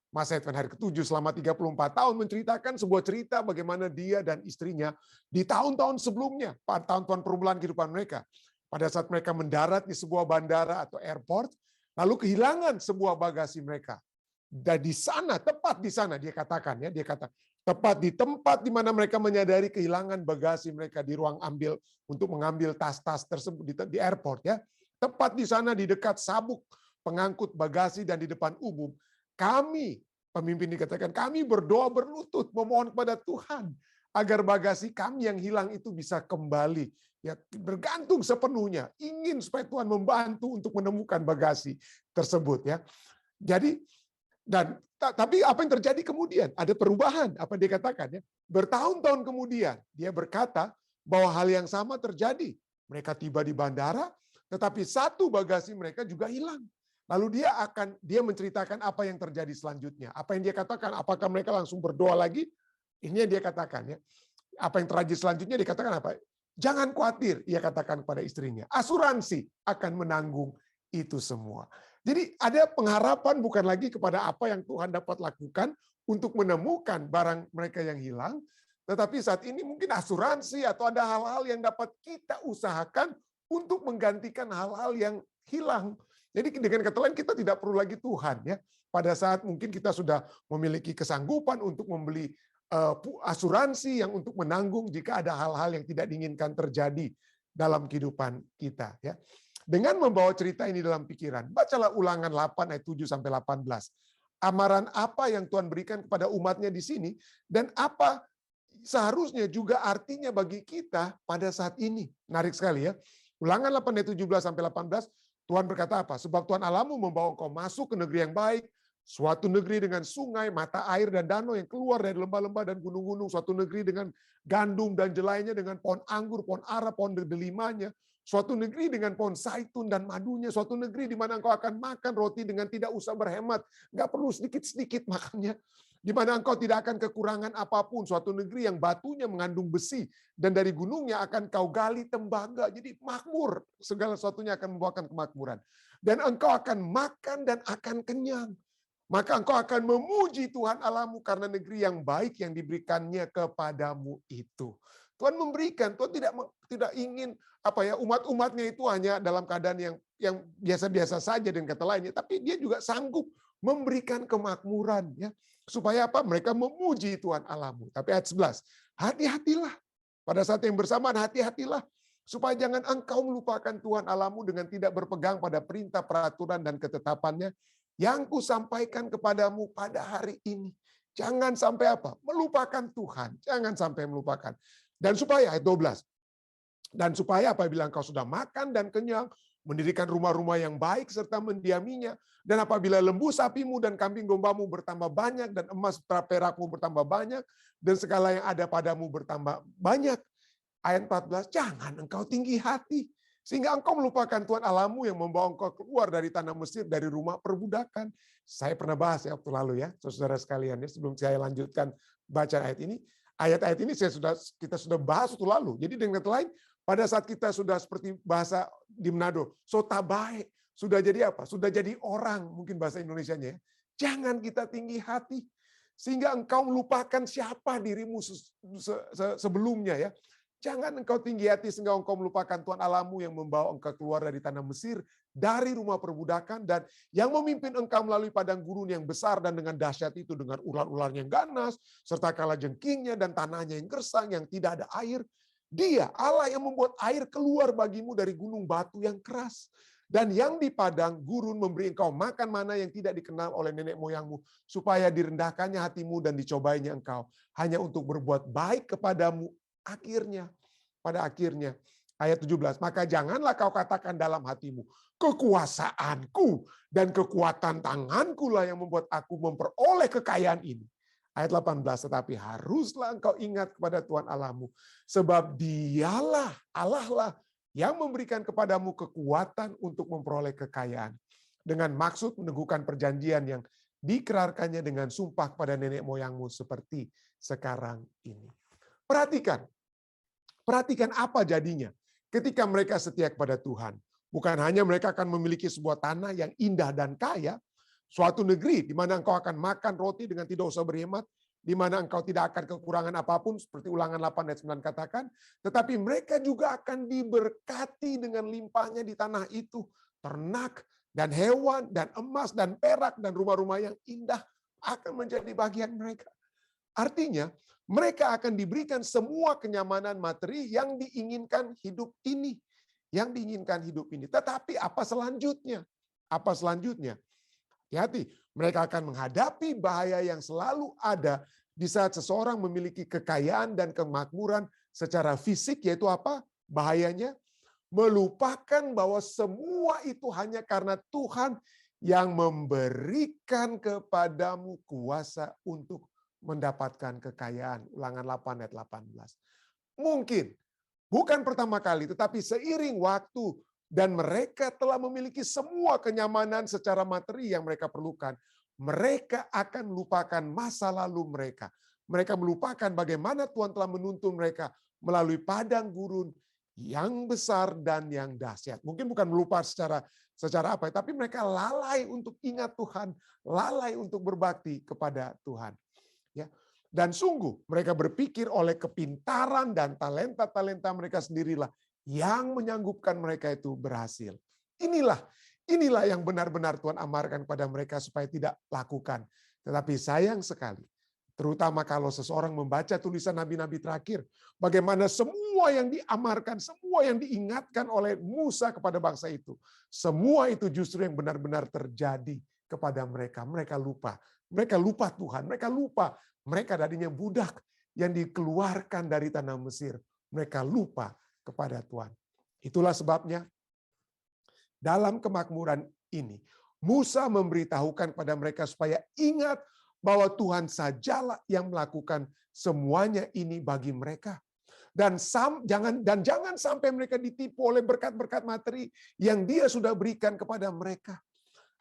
masa Tuhan hari ke-7 selama 34 tahun menceritakan sebuah cerita bagaimana dia dan istrinya di tahun-tahun sebelumnya, pada tahun-tahun permulaan kehidupan mereka. Pada saat mereka mendarat di sebuah bandara atau airport, lalu kehilangan sebuah bagasi mereka. Dan di sana, tepat di sana dia katakan ya, dia kata tepat di tempat di mana mereka menyadari kehilangan bagasi mereka di ruang ambil untuk mengambil tas-tas tersebut di airport ya. Tepat di sana di dekat sabuk pengangkut bagasi dan di depan umum, kami pemimpin dikatakan kami berdoa berlutut memohon kepada Tuhan agar bagasi kami yang hilang itu bisa kembali. Ya, bergantung sepenuhnya, ingin supaya Tuhan membantu untuk menemukan bagasi tersebut ya. Jadi tapi apa yang terjadi kemudian? Ada perubahan, apa dia katakan ya. Bertahun-tahun kemudian dia berkata bahwa hal yang sama terjadi. Mereka tiba di bandara, tetapi satu bagasi mereka juga hilang. Lalu dia menceritakan apa yang terjadi selanjutnya. Apa yang dia katakan? Apakah mereka langsung berdoa lagi? Ini yang dia katakan ya. Apa yang terjadi selanjutnya dikatakan apa? Jangan khawatir, ia katakan kepada istrinya. Asuransi akan menanggung itu semua. Jadi ada pengharapan bukan lagi kepada apa yang Tuhan dapat lakukan untuk menemukan barang mereka yang hilang, tetapi saat ini mungkin asuransi atau ada hal-hal yang dapat kita usahakan untuk menggantikan hal-hal yang hilang. Jadi dengan kata lain kita tidak perlu lagi Tuhan ya. Pada saat mungkin kita sudah memiliki kesanggupan untuk membeli asuransi yang untuk menanggung jika ada hal-hal yang tidak diinginkan terjadi dalam kehidupan kita ya. Dengan membawa cerita ini dalam pikiran, bacalah Ulangan 8 ayat 7 sampai 18. Amaran apa yang Tuhan berikan kepada umatnya di sini dan apa seharusnya juga artinya bagi kita pada saat ini. Menarik sekali ya. Ulangan 8 ayat 17 sampai 18. Tuhan berkata apa? Sebab Tuhan Allahmu membawa engkau masuk ke negeri yang baik, suatu negeri dengan sungai, mata air dan danau yang keluar dari lembah-lembah dan gunung-gunung, suatu negeri dengan gandum dan jelainya, dengan pohon anggur, pohon ara, pohon delimanya, suatu negeri dengan pohon zaitun dan madunya, suatu negeri di mana engkau akan makan roti dengan tidak usah berhemat, nggak perlu sedikit-sedikit makannya, di mana engkau tidak akan kekurangan apapun, suatu negeri yang batunya mengandung besi, dan dari gunungnya akan kau gali tembaga, jadi makmur, segala sesuatunya akan membawakan kemakmuran. Dan engkau akan makan dan akan kenyang. Maka engkau akan memuji Tuhan Allahmu karena negeri yang baik yang diberikannya kepadamu itu. Tuhan memberikan, Tuhan tidak ingin umat-umatnya itu hanya dalam keadaan yang biasa-biasa saja dengan kata lainnya, tapi dia juga sanggup memberikan kemakmuran ya. Supaya apa? Mereka memuji Tuhan Allahmu. Tapi ayat 11, hati-hatilah. Pada saat yang bersamaan hati-hatilah supaya jangan engkau melupakan Tuhan Allahmu dengan tidak berpegang pada perintah, peraturan dan ketetapannya yang kusampaikan kepadamu pada hari ini. Jangan sampai apa? Melupakan Tuhan. Jangan sampai melupakan. Dan supaya ayat 12. Dan supaya apabila engkau sudah makan dan kenyang, mendirikan rumah-rumah yang baik serta mendiaminya, dan apabila lembu sapimu dan kambing dombamu bertambah banyak, dan emas perakmu bertambah banyak, dan segala yang ada padamu bertambah banyak. Ayat 14, jangan engkau tinggi hati, sehingga engkau melupakan Tuhan Allahmu yang membawa engkau keluar dari tanah Mesir, dari rumah perbudakan. Saya pernah bahas ya waktu lalu ya, saudara sekalian ya, sebelum saya lanjutkan baca ayat ini. Ayat-ayat ini kita sudah bahas waktu lalu. Jadi dengan kata lain, pada saat kita sudah seperti bahasa di Manado, sotabae, sudah jadi apa? Sudah jadi orang, mungkin bahasa Indonesianya ya. Jangan kita tinggi hati, sehingga engkau melupakan siapa dirimu sebelumnya ya. Jangan engkau tinggi hati sehingga engkau melupakan Tuhan Allahmu yang membawa engkau keluar dari tanah Mesir, dari rumah perbudakan, dan yang memimpin engkau melalui padang gurun yang besar dan dengan dahsyat itu, dengan ular-ularnya yang ganas, serta kalajengkingnya dan tanahnya yang gersang, yang tidak ada air. Dia Allah yang membuat air keluar bagimu dari gunung batu yang keras. Dan yang di padang gurun memberi engkau makan mana yang tidak dikenal oleh nenek moyangmu, supaya direndahkannya hatimu dan dicobainya engkau, hanya untuk berbuat baik kepadamu pada akhirnya. Ayat 17, maka janganlah kau katakan dalam hatimu, kekuasaanku dan kekuatan tanganku lah yang membuat aku memperoleh kekayaan ini. Ayat 18, tetapi haruslah engkau ingat kepada Tuhan Allahmu, sebab dialah Allah lah yang memberikan kepadamu kekuatan untuk memperoleh kekayaan, dengan maksud meneguhkan perjanjian yang dikerarkannya dengan sumpah kepada nenek moyangmu seperti sekarang ini. Perhatikan apa jadinya ketika mereka setia kepada Tuhan. Bukan hanya mereka akan memiliki sebuah tanah yang indah dan kaya, Suatu negeri di mana engkau akan makan roti dengan tidak usah berhemat, di mana engkau tidak akan kekurangan apapun, seperti Ulangan 8 ayat 9 katakan, tetapi mereka juga akan diberkati dengan limpahnya di tanah itu. Ternak dan hewan dan emas dan perak dan rumah-rumah yang indah akan menjadi bagian mereka. Artinya, mereka akan diberikan semua kenyamanan materi yang diinginkan hidup ini. Yang diinginkan hidup ini. Tetapi apa selanjutnya? Apa selanjutnya? Hati-hati, mereka akan menghadapi bahaya yang selalu ada di saat seseorang memiliki kekayaan dan kemakmuran secara fisik, yaitu apa? Bahayanya melupakan bahwa semua itu hanya karena Tuhan yang memberikan kepadamu kuasa untuk mendapatkan kekayaan. Ulangan 8 ayat 18. Mungkin bukan pertama kali, tetapi seiring waktu dan mereka telah memiliki semua kenyamanan secara materi yang mereka perlukan, mereka akan melupakan masa lalu mereka. Mereka melupakan bagaimana Tuhan telah menuntun mereka melalui padang gurun yang besar dan yang dahsyat. Mungkin bukan melupa secara apa, tapi mereka lalai untuk ingat Tuhan, lalai untuk berbakti kepada Tuhan. Ya. Dan sungguh mereka berpikir oleh kepintaran dan talenta-talenta mereka sendirilah yang menyanggupkan mereka itu berhasil. Inilah yang benar-benar Tuhan amarkan kepada mereka supaya tidak lakukan. Tetapi sayang sekali, terutama kalau seseorang membaca tulisan nabi-nabi terakhir, bagaimana semua yang diamarkan, semua yang diingatkan oleh Musa kepada bangsa itu, semua itu justru yang benar-benar terjadi kepada mereka. Mereka lupa Tuhan, mereka lupa mereka tadinya budak yang dikeluarkan dari tanah Mesir. Mereka lupa kepada Tuhan. Itulah sebabnya dalam kemakmuran ini, Musa memberitahukan kepada mereka supaya ingat bahwa Tuhan sajalah yang melakukan semuanya ini bagi mereka. Dan jangan sampai mereka ditipu oleh berkat-berkat materi yang Dia sudah berikan kepada mereka.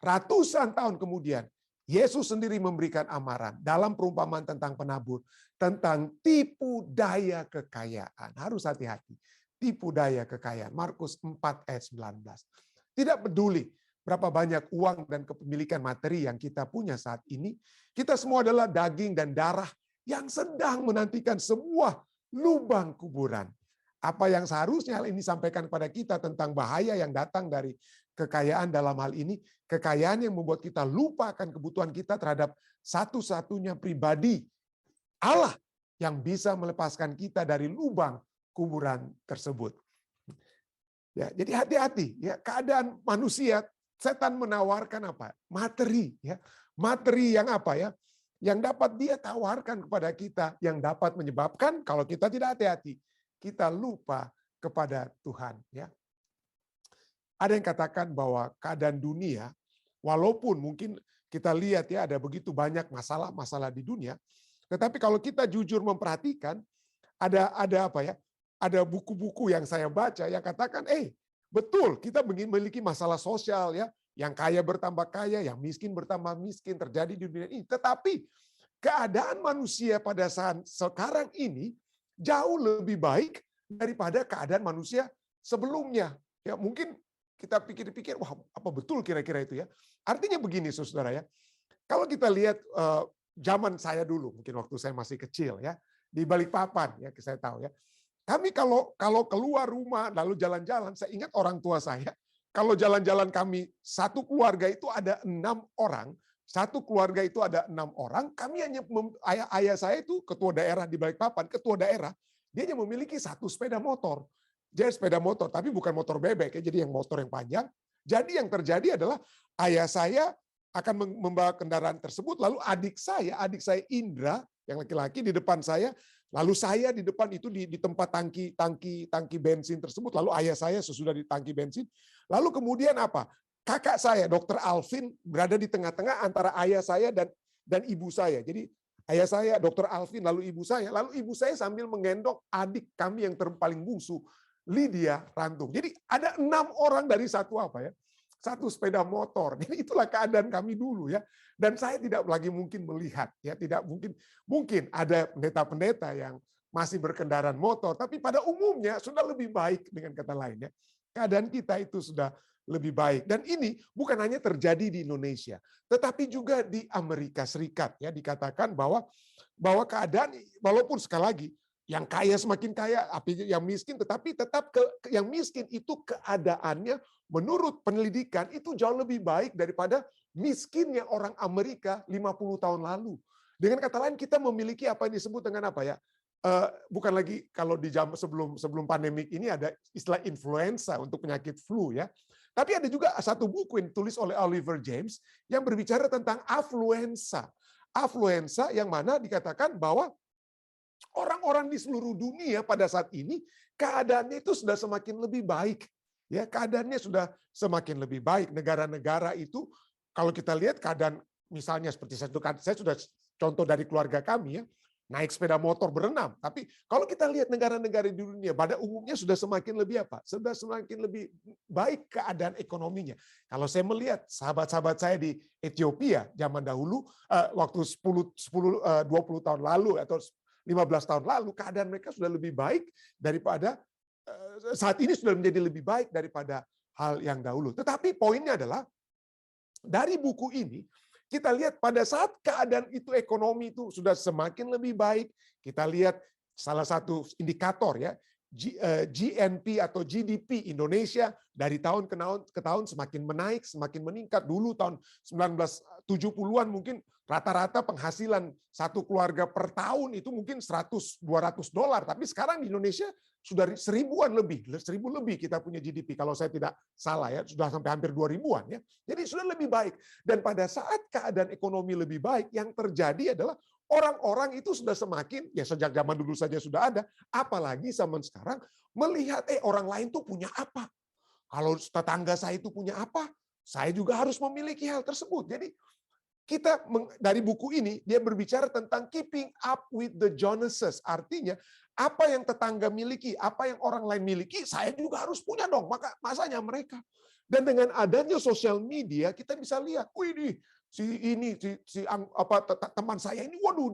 Ratusan tahun kemudian, Yesus sendiri memberikan amaran dalam perumpamaan tentang penabur, tentang tipu daya kekayaan. Harus hati-hati. Tipu daya kekayaan. Markus 4 ayat 19. Tidak peduli berapa banyak uang dan kepemilikan materi yang kita punya saat ini, kita semua adalah daging dan darah yang sedang menantikan sebuah lubang kuburan. Apa yang seharusnya hal ini sampaikan kepada kita tentang bahaya yang datang dari kekayaan dalam hal ini, kekayaan yang membuat kita lupa akan kebutuhan kita terhadap satu-satunya pribadi, Allah, yang bisa melepaskan kita dari lubang kuburan tersebut. Ya, jadi hati-hati ya, keadaan manusia, setan menawarkan apa? Materi ya. Materi yang apa ya? Yang dapat dia tawarkan kepada kita, yang dapat menyebabkan kalau kita tidak hati-hati, kita lupa kepada Tuhan ya. Ada yang katakan bahwa keadaan dunia, walaupun mungkin kita lihat ya ada begitu banyak masalah-masalah di dunia, tetapi kalau kita jujur memperhatikan, ada apa ya? Ada buku-buku yang saya baca yang katakan, betul kita memiliki masalah sosial ya, yang kaya bertambah kaya, yang miskin bertambah miskin terjadi di dunia ini. Tetapi keadaan manusia pada saat sekarang ini jauh lebih baik daripada keadaan manusia sebelumnya. Ya mungkin kita pikir-pikir, wah apa betul kira-kira itu ya? Artinya begini, saudara ya. Kalau kita lihat zaman saya dulu, mungkin waktu saya masih kecil ya, di Balikpapan ya, saya tahu ya. Kami kalau keluar rumah lalu jalan-jalan, saya ingat orang tua saya, kalau jalan-jalan kami satu keluarga itu ada 6 orang, satu keluarga itu ada 6 orang, kami hanya ayah saya itu ketua daerah di Balikpapan, ketua daerah, dia hanya memiliki 1 sepeda motor. Jadi sepeda motor, tapi bukan motor bebek ya, jadi yang motor yang panjang. Jadi yang terjadi adalah ayah saya akan membawa kendaraan tersebut, lalu adik saya Indra yang laki-laki di depan saya, lalu saya di depan itu di tempat tangki bensin tersebut, lalu ayah saya sesudah di tangki bensin, lalu kemudian apa? Kakak saya, Dr. Alvin, berada di tengah-tengah antara ayah saya dan ibu saya. Jadi ayah saya, Dr. Alvin, lalu ibu saya sambil menggendong adik kami yang paling bungsu, Lydia Rantung. Jadi ada 6 orang dari satu apa ya? Satu sepeda motor. Jadi itulah keadaan kami dulu ya. Dan saya tidak lagi mungkin melihat ya, tidak mungkin ada pendeta-pendeta yang masih berkendaraan motor, tapi pada umumnya sudah lebih baik dengan kata lain ya. Keadaan kita itu sudah lebih baik. Dan ini bukan hanya terjadi di Indonesia, tetapi juga di Amerika Serikat. Ya, dikatakan bahwa keadaan, walaupun sekali lagi yang kaya semakin kaya, yang miskin tetapi tetap yang miskin itu keadaannya menurut penelitikan itu jauh lebih baik daripada miskinnya orang Amerika 50 tahun lalu. Dengan kata lain kita memiliki apa yang disebut dengan apa ya? Bukan lagi kalau di jam sebelum pandemik ini ada istilah influenza untuk penyakit flu ya. Tapi ada juga satu buku yang ditulis oleh Oliver James yang berbicara tentang affluenza. Affluenza yang mana dikatakan bahwa orang-orang di seluruh dunia pada saat ini keadaannya itu sudah semakin lebih baik. Ya, keadaannya sudah semakin lebih baik. Negara-negara itu kalau kita lihat keadaan misalnya seperti saya sudah contoh dari keluarga kami ya, naik sepeda motor berenam. Tapi kalau kita lihat negara-negara di dunia pada umumnya sudah semakin lebih apa? Sudah semakin lebih baik keadaan ekonominya. Kalau saya melihat sahabat-sahabat saya di Ethiopia zaman dahulu waktu 20 tahun lalu atau 15 tahun lalu, keadaan mereka sudah lebih baik daripada saat ini sudah menjadi lebih baik daripada hal yang dahulu. Tetapi poinnya adalah dari buku ini kita lihat pada saat keadaan itu ekonomi itu sudah semakin lebih baik, kita lihat salah satu indikator ya GNP atau GDP Indonesia dari tahun ke tahun semakin menaik, semakin meningkat. Dulu tahun 1970-an mungkin rata-rata penghasilan satu keluarga per tahun itu mungkin 100-200 dolar, tapi sekarang di Indonesia sudah 1000-an lebih, 1000 lebih kita punya GDP kalau saya tidak salah ya, sudah sampai hampir 2000-an ya. Jadi sudah lebih baik. Dan pada saat keadaan ekonomi lebih baik, yang terjadi adalah orang-orang itu sudah semakin, ya sejak zaman dulu saja sudah ada, apalagi zaman sekarang, melihat orang lain tuh punya apa. Kalau tetangga saya itu punya apa, saya juga harus memiliki hal tersebut. Jadi kita dari buku ini, dia berbicara tentang keeping up with the Joneses. Artinya, apa yang tetangga miliki, apa yang orang lain miliki, saya juga harus punya dong. Maka masanya mereka. Dan dengan adanya sosial media, kita bisa lihat, wih teman saya ini, waduh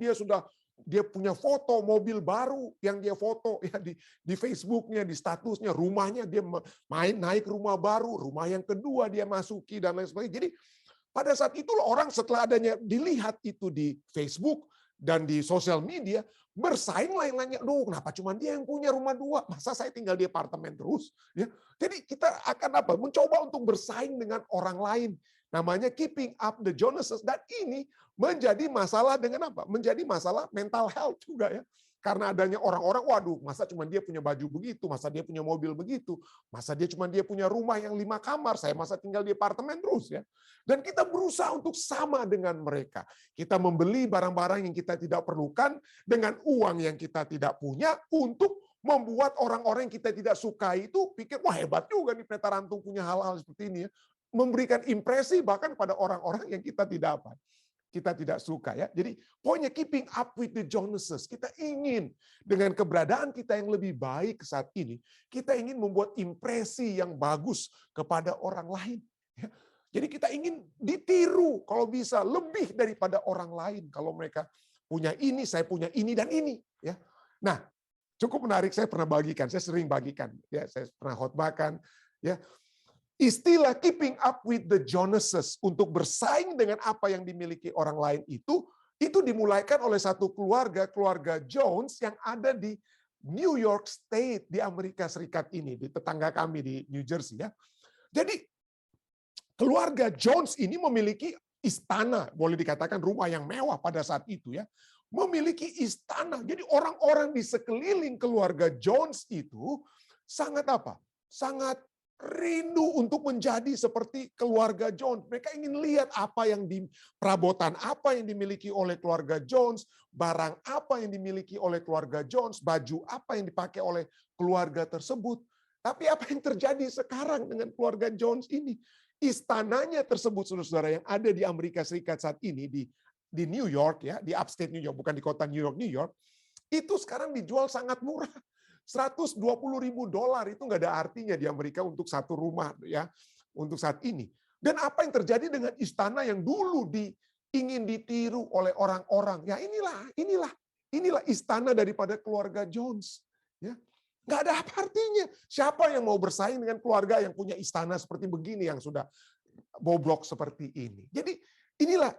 dia punya foto mobil baru yang dia foto ya di Facebooknya, di statusnya, rumahnya dia naik rumah baru, rumah yang kedua dia masuki dan lain sebagainya. Jadi pada saat itulah orang setelah adanya dilihat itu di Facebook dan di sosial media, bersaing lain-lainnya. Duh, kenapa cuma dia yang punya rumah 2? Masa saya tinggal di apartemen terus? Ya, jadi kita akan apa? Mencoba untuk bersaing dengan orang lain. Namanya keeping up the Joneses. Dan ini menjadi masalah dengan apa? Menjadi masalah mental health juga ya. Karena adanya orang-orang, waduh, masa cuma dia punya baju begitu, masa dia punya mobil begitu, masa dia punya rumah yang 5 kamar, saya masa tinggal di apartemen terus ya. Dan kita berusaha untuk sama dengan mereka. Kita membeli barang-barang yang kita tidak perlukan dengan uang yang kita tidak punya untuk membuat orang-orang yang kita tidak sukai itu pikir, wah hebat juga nih Pendeta Rantung punya hal-hal seperti ini ya. Memberikan impresi bahkan pada orang-orang yang kita tidak suka ya. Jadi pokoknya keeping up with the Joneses. Kita ingin dengan keberadaan kita yang lebih baik saat ini, kita ingin membuat impresi yang bagus kepada orang lain. Ya. Jadi kita ingin ditiru kalau bisa lebih daripada orang lain. Kalau mereka punya ini, saya punya ini dan ini. Ya. Nah, cukup menarik. Saya pernah bagikan, saya sering bagikan. Ya, saya pernah khotbahkan. Ya. Istilah keeping up with the Joneses untuk bersaing dengan apa yang dimiliki orang lain itu dimulaikan oleh satu keluarga Jones yang ada di New York State di Amerika Serikat ini, di tetangga kami di New Jersey ya. Jadi keluarga Jones ini memiliki istana, boleh dikatakan rumah yang mewah pada saat itu ya. Memiliki istana. Jadi orang-orang di sekeliling keluarga Jones itu sangat apa? Sangat rindu untuk menjadi seperti keluarga Jones. Mereka ingin lihat apa yang perabotan apa yang dimiliki oleh keluarga Jones, barang apa yang dimiliki oleh keluarga Jones, baju apa yang dipakai oleh keluarga tersebut. Tapi apa yang terjadi sekarang dengan keluarga Jones ini? Istananya tersebut, saudara-saudara, yang ada di Amerika Serikat saat ini, di New York, ya, di upstate New York, bukan di kota New York, itu sekarang dijual sangat murah. $120.000 itu nggak ada artinya di Amerika untuk satu rumah ya untuk saat ini. Dan apa yang terjadi dengan istana yang dulu ingin ditiru oleh orang-orang? Ya inilah istana daripada keluarga Jones. Ya, Nggak ada apa artinya. Siapa yang mau bersaing dengan keluarga yang punya istana seperti begini, yang sudah bobrok seperti ini. Jadi inilah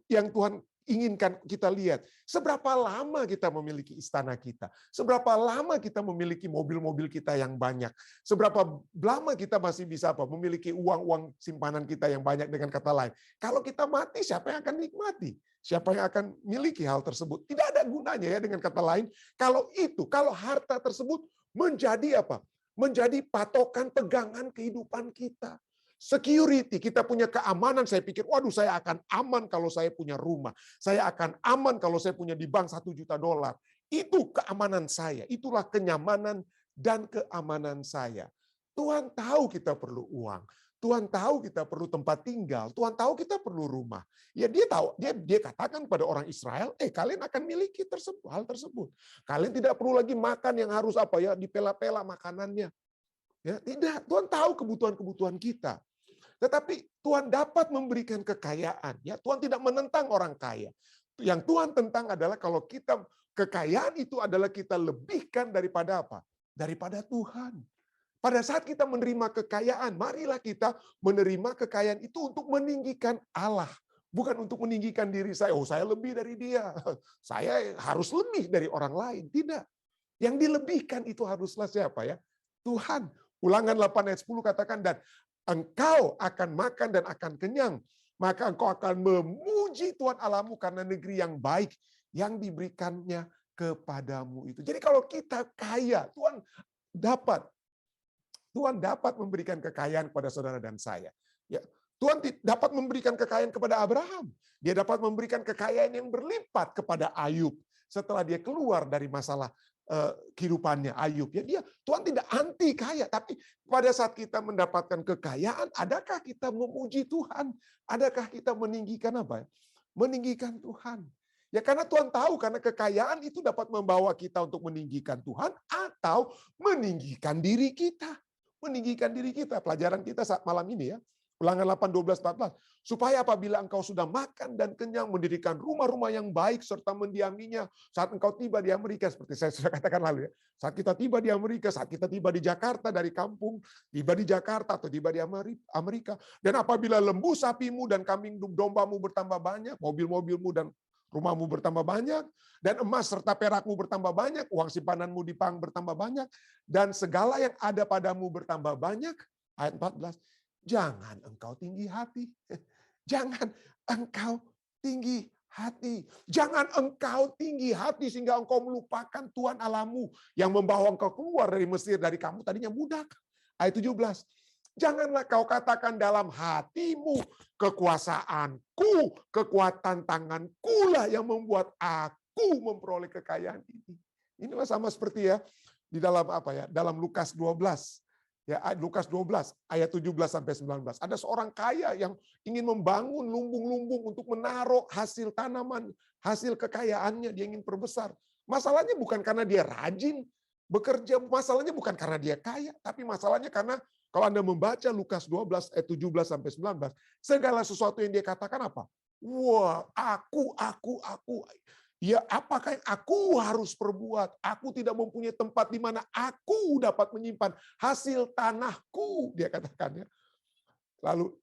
yang Tuhan inginkan kita lihat. Seberapa lama kita memiliki istana kita? Seberapa lama kita memiliki mobil-mobil kita yang banyak? Seberapa lama kita masih bisa memiliki uang simpanan kita yang banyak? Dengan kata lain, kalau kita mati, siapa yang akan nikmati? Siapa yang akan miliki hal tersebut? Tidak ada gunanya ya, dengan kata lain. Kalau harta tersebut menjadi apa? Menjadi patokan pegangan kehidupan kita. Security, kita punya keamanan, saya pikir, waduh saya akan aman kalau saya punya rumah. Saya akan aman kalau saya punya di bank $1 juta. Itu keamanan saya, itulah kenyamanan dan keamanan saya. Tuhan tahu kita perlu uang. Tuhan tahu kita perlu tempat tinggal. Tuhan tahu kita perlu rumah. Ya dia tahu, dia katakan pada orang Israel, kalian akan miliki hal tersebut. Kalian tidak perlu lagi makan yang harus dipela-pela makanannya. Ya, tidak, Tuhan tahu kebutuhan-kebutuhan kita. Tetapi Tuhan dapat memberikan kekayaan. Ya, Tuhan tidak menentang orang kaya. Yang Tuhan tentang adalah kalau kekayaan itu adalah kita lebihkan daripada apa? Daripada Tuhan. Pada saat kita menerima kekayaan, marilah kita menerima kekayaan itu untuk meninggikan Allah. Bukan untuk meninggikan diri saya. Oh, saya lebih dari dia. Saya harus lebih dari orang lain. Tidak. Yang dilebihkan itu haruslah siapa ya? Tuhan. Ulangan 8 ayat 10 katakan, dan engkau akan makan dan akan kenyang. Maka engkau akan memuji Tuhan Allahmu karena negeri yang baik yang diberikannya kepadamu itu. Jadi kalau kita kaya, Tuhan dapat memberikan kekayaan kepada saudara dan saya. Ya, Tuhan dapat memberikan kekayaan kepada Abraham. Dia dapat memberikan kekayaan yang berlipat kepada Ayub setelah dia keluar dari masalah kehidupannya Ayub. Ya, Tuhan tidak anti kaya, tapi pada saat kita mendapatkan kekayaan, adakah kita memuji Tuhan? Adakah kita meninggikan apa? Meninggikan Tuhan. Ya karena Tuhan tahu, karena kekayaan itu dapat membawa kita untuk meninggikan Tuhan atau meninggikan diri kita. Meninggikan diri kita. Pelajaran kita saat malam ini ya. Ulangan 8, 12, 14. Supaya apabila engkau sudah makan dan kenyang, mendirikan rumah-rumah yang baik serta mendiaminya, saat engkau tiba di Amerika, seperti saya sudah katakan lalu ya, saat kita tiba di Amerika, saat kita tiba di Jakarta dari kampung, tiba di Jakarta atau tiba di Amerika, dan apabila lembu sapimu dan kambing dombamu bertambah banyak, mobil-mobilmu dan rumahmu bertambah banyak, dan emas serta perakmu bertambah banyak, uang simpananmu di bank bertambah banyak, dan segala yang ada padamu bertambah banyak, ayat 14, jangan engkau tinggi hati. Jangan engkau tinggi hati. Jangan engkau tinggi hati sehingga engkau melupakan Tuhan Allahmu yang membawa engkau keluar dari Mesir, dari kamu tadinya budak. Ayat 17. Janganlah kau katakan dalam hatimu, kekuasaanku, kekuatan tanganku lah yang membuat aku memperoleh kekayaan ini. Ini sama seperti ya di dalam dalam Lukas 12. Ya, Lukas 12 ayat 17 sampai 19. Ada seorang kaya yang ingin membangun lumbung-lumbung untuk menaruh hasil tanaman, hasil kekayaannya, dia ingin perbesar. Masalahnya bukan karena dia rajin bekerja, masalahnya bukan karena dia kaya, tapi masalahnya karena kalau Anda membaca Lukas 12 ayat 17 sampai 19, segala sesuatu yang dia katakan apa? Wah, aku. Ya, apakah yang aku harus perbuat? Aku tidak mempunyai tempat di mana aku dapat menyimpan hasil tanahku, dia katakannya. Lalu,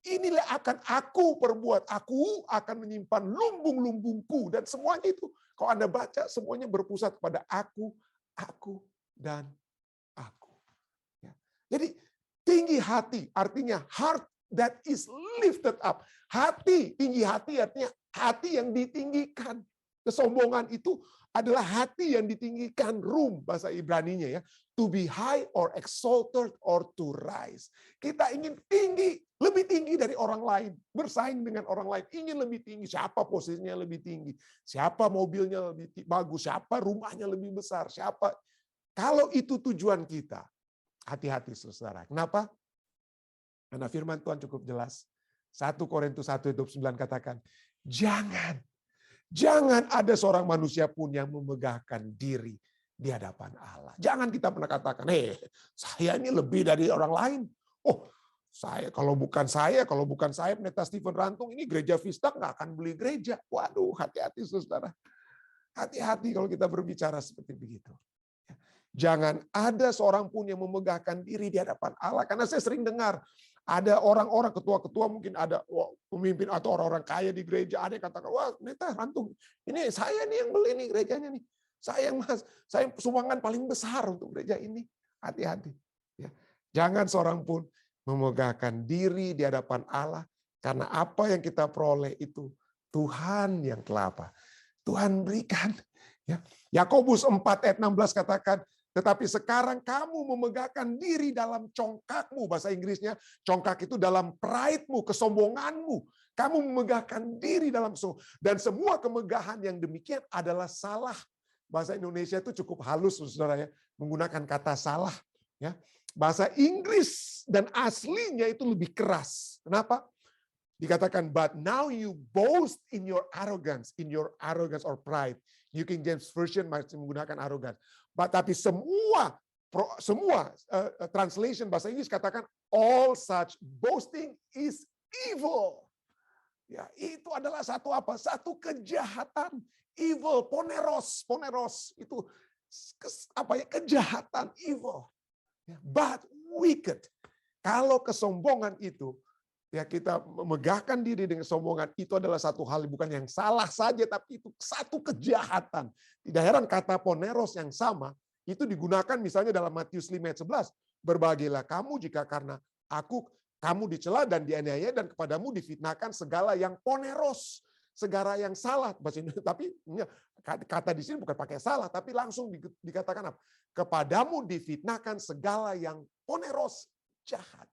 inilah akan aku perbuat. Aku akan menyimpan lumbung-lumbungku. Dan semuanya itu, kalau Anda baca, semuanya berpusat pada aku, dan aku. Ya. Jadi, tinggi hati artinya heart that is lifted up. Hati, tinggi hati artinya hati yang ditinggikan. Kesombongan itu adalah hati yang ditinggikan, bahasa Ibraninya ya. To be high or exalted or to rise. Kita ingin tinggi, lebih tinggi dari orang lain. Bersaing dengan orang lain, ingin lebih tinggi. Siapa posisinya lebih tinggi? Siapa mobilnya lebih bagus? Siapa rumahnya lebih besar? Siapa? Kalau itu tujuan kita, hati-hati saudara. Kenapa? Karena firman Tuhan cukup jelas. 1 Korintus 1:29 katakan, Jangan ada seorang manusia pun yang memegahkan diri di hadapan Allah. Jangan kita pernah katakan, saya ini lebih dari orang lain. Oh, kalau bukan saya Pendeta Stephen Rantung, ini gereja Vista nggak akan beli gereja. Waduh, hati-hati saudara. Hati-hati kalau kita berbicara seperti begitu. Jangan ada seorang pun yang memegahkan diri di hadapan Allah. Karena saya sering dengar, ada orang-orang ketua-ketua, mungkin ada pemimpin atau orang-orang kaya di gereja, ada yang katakan, wah pendeta Rantung, ini saya nih yang beli nih gerejanya nih. Saya sumbangan paling besar untuk gereja ini. Hati-hati. Ya. Jangan seorang pun memegahkan diri di hadapan Allah, karena apa yang kita peroleh itu Tuhan yang telah apa? Tuhan berikan. Ya. Yakobus 4 ayat 16 katakan, tetapi sekarang kamu memegahkan diri dalam congkakmu. Bahasa Inggrisnya, congkak itu dalam pride-mu, kesombonganmu. Kamu memegahkan diri dalam dan semua kemegahan yang demikian adalah salah. Bahasa Indonesia itu cukup halus, saudara ya, menggunakan kata salah. Ya. Bahasa Inggris dan aslinya itu lebih keras. Kenapa? Dikatakan, but now you boast in your arrogance or pride. New King James Version masih menggunakan arrogance. Tapi semua translation bahasa Inggris katakan all such boasting is evil. Ya, itu adalah satu apa? Satu kejahatan. Evil, poneros itu apa ya? Kejahatan, evil. But wicked. Kalau kesombongan itu, ya kita memegahkan diri dengan kesombongan, itu adalah satu hal bukan yang salah saja, tapi itu satu kejahatan. Tidak heran kata poneros yang sama itu digunakan misalnya dalam Matius 5 ayat 11. Berbahagialah kamu jika karena kamu dicela dan dianiaya dan kepadamu difitnahkan segala yang poneros, segala yang salah. Tapi kata di sini bukan pakai salah, tapi langsung dikatakan apa? Kepadamu difitnahkan segala yang poneros, jahat.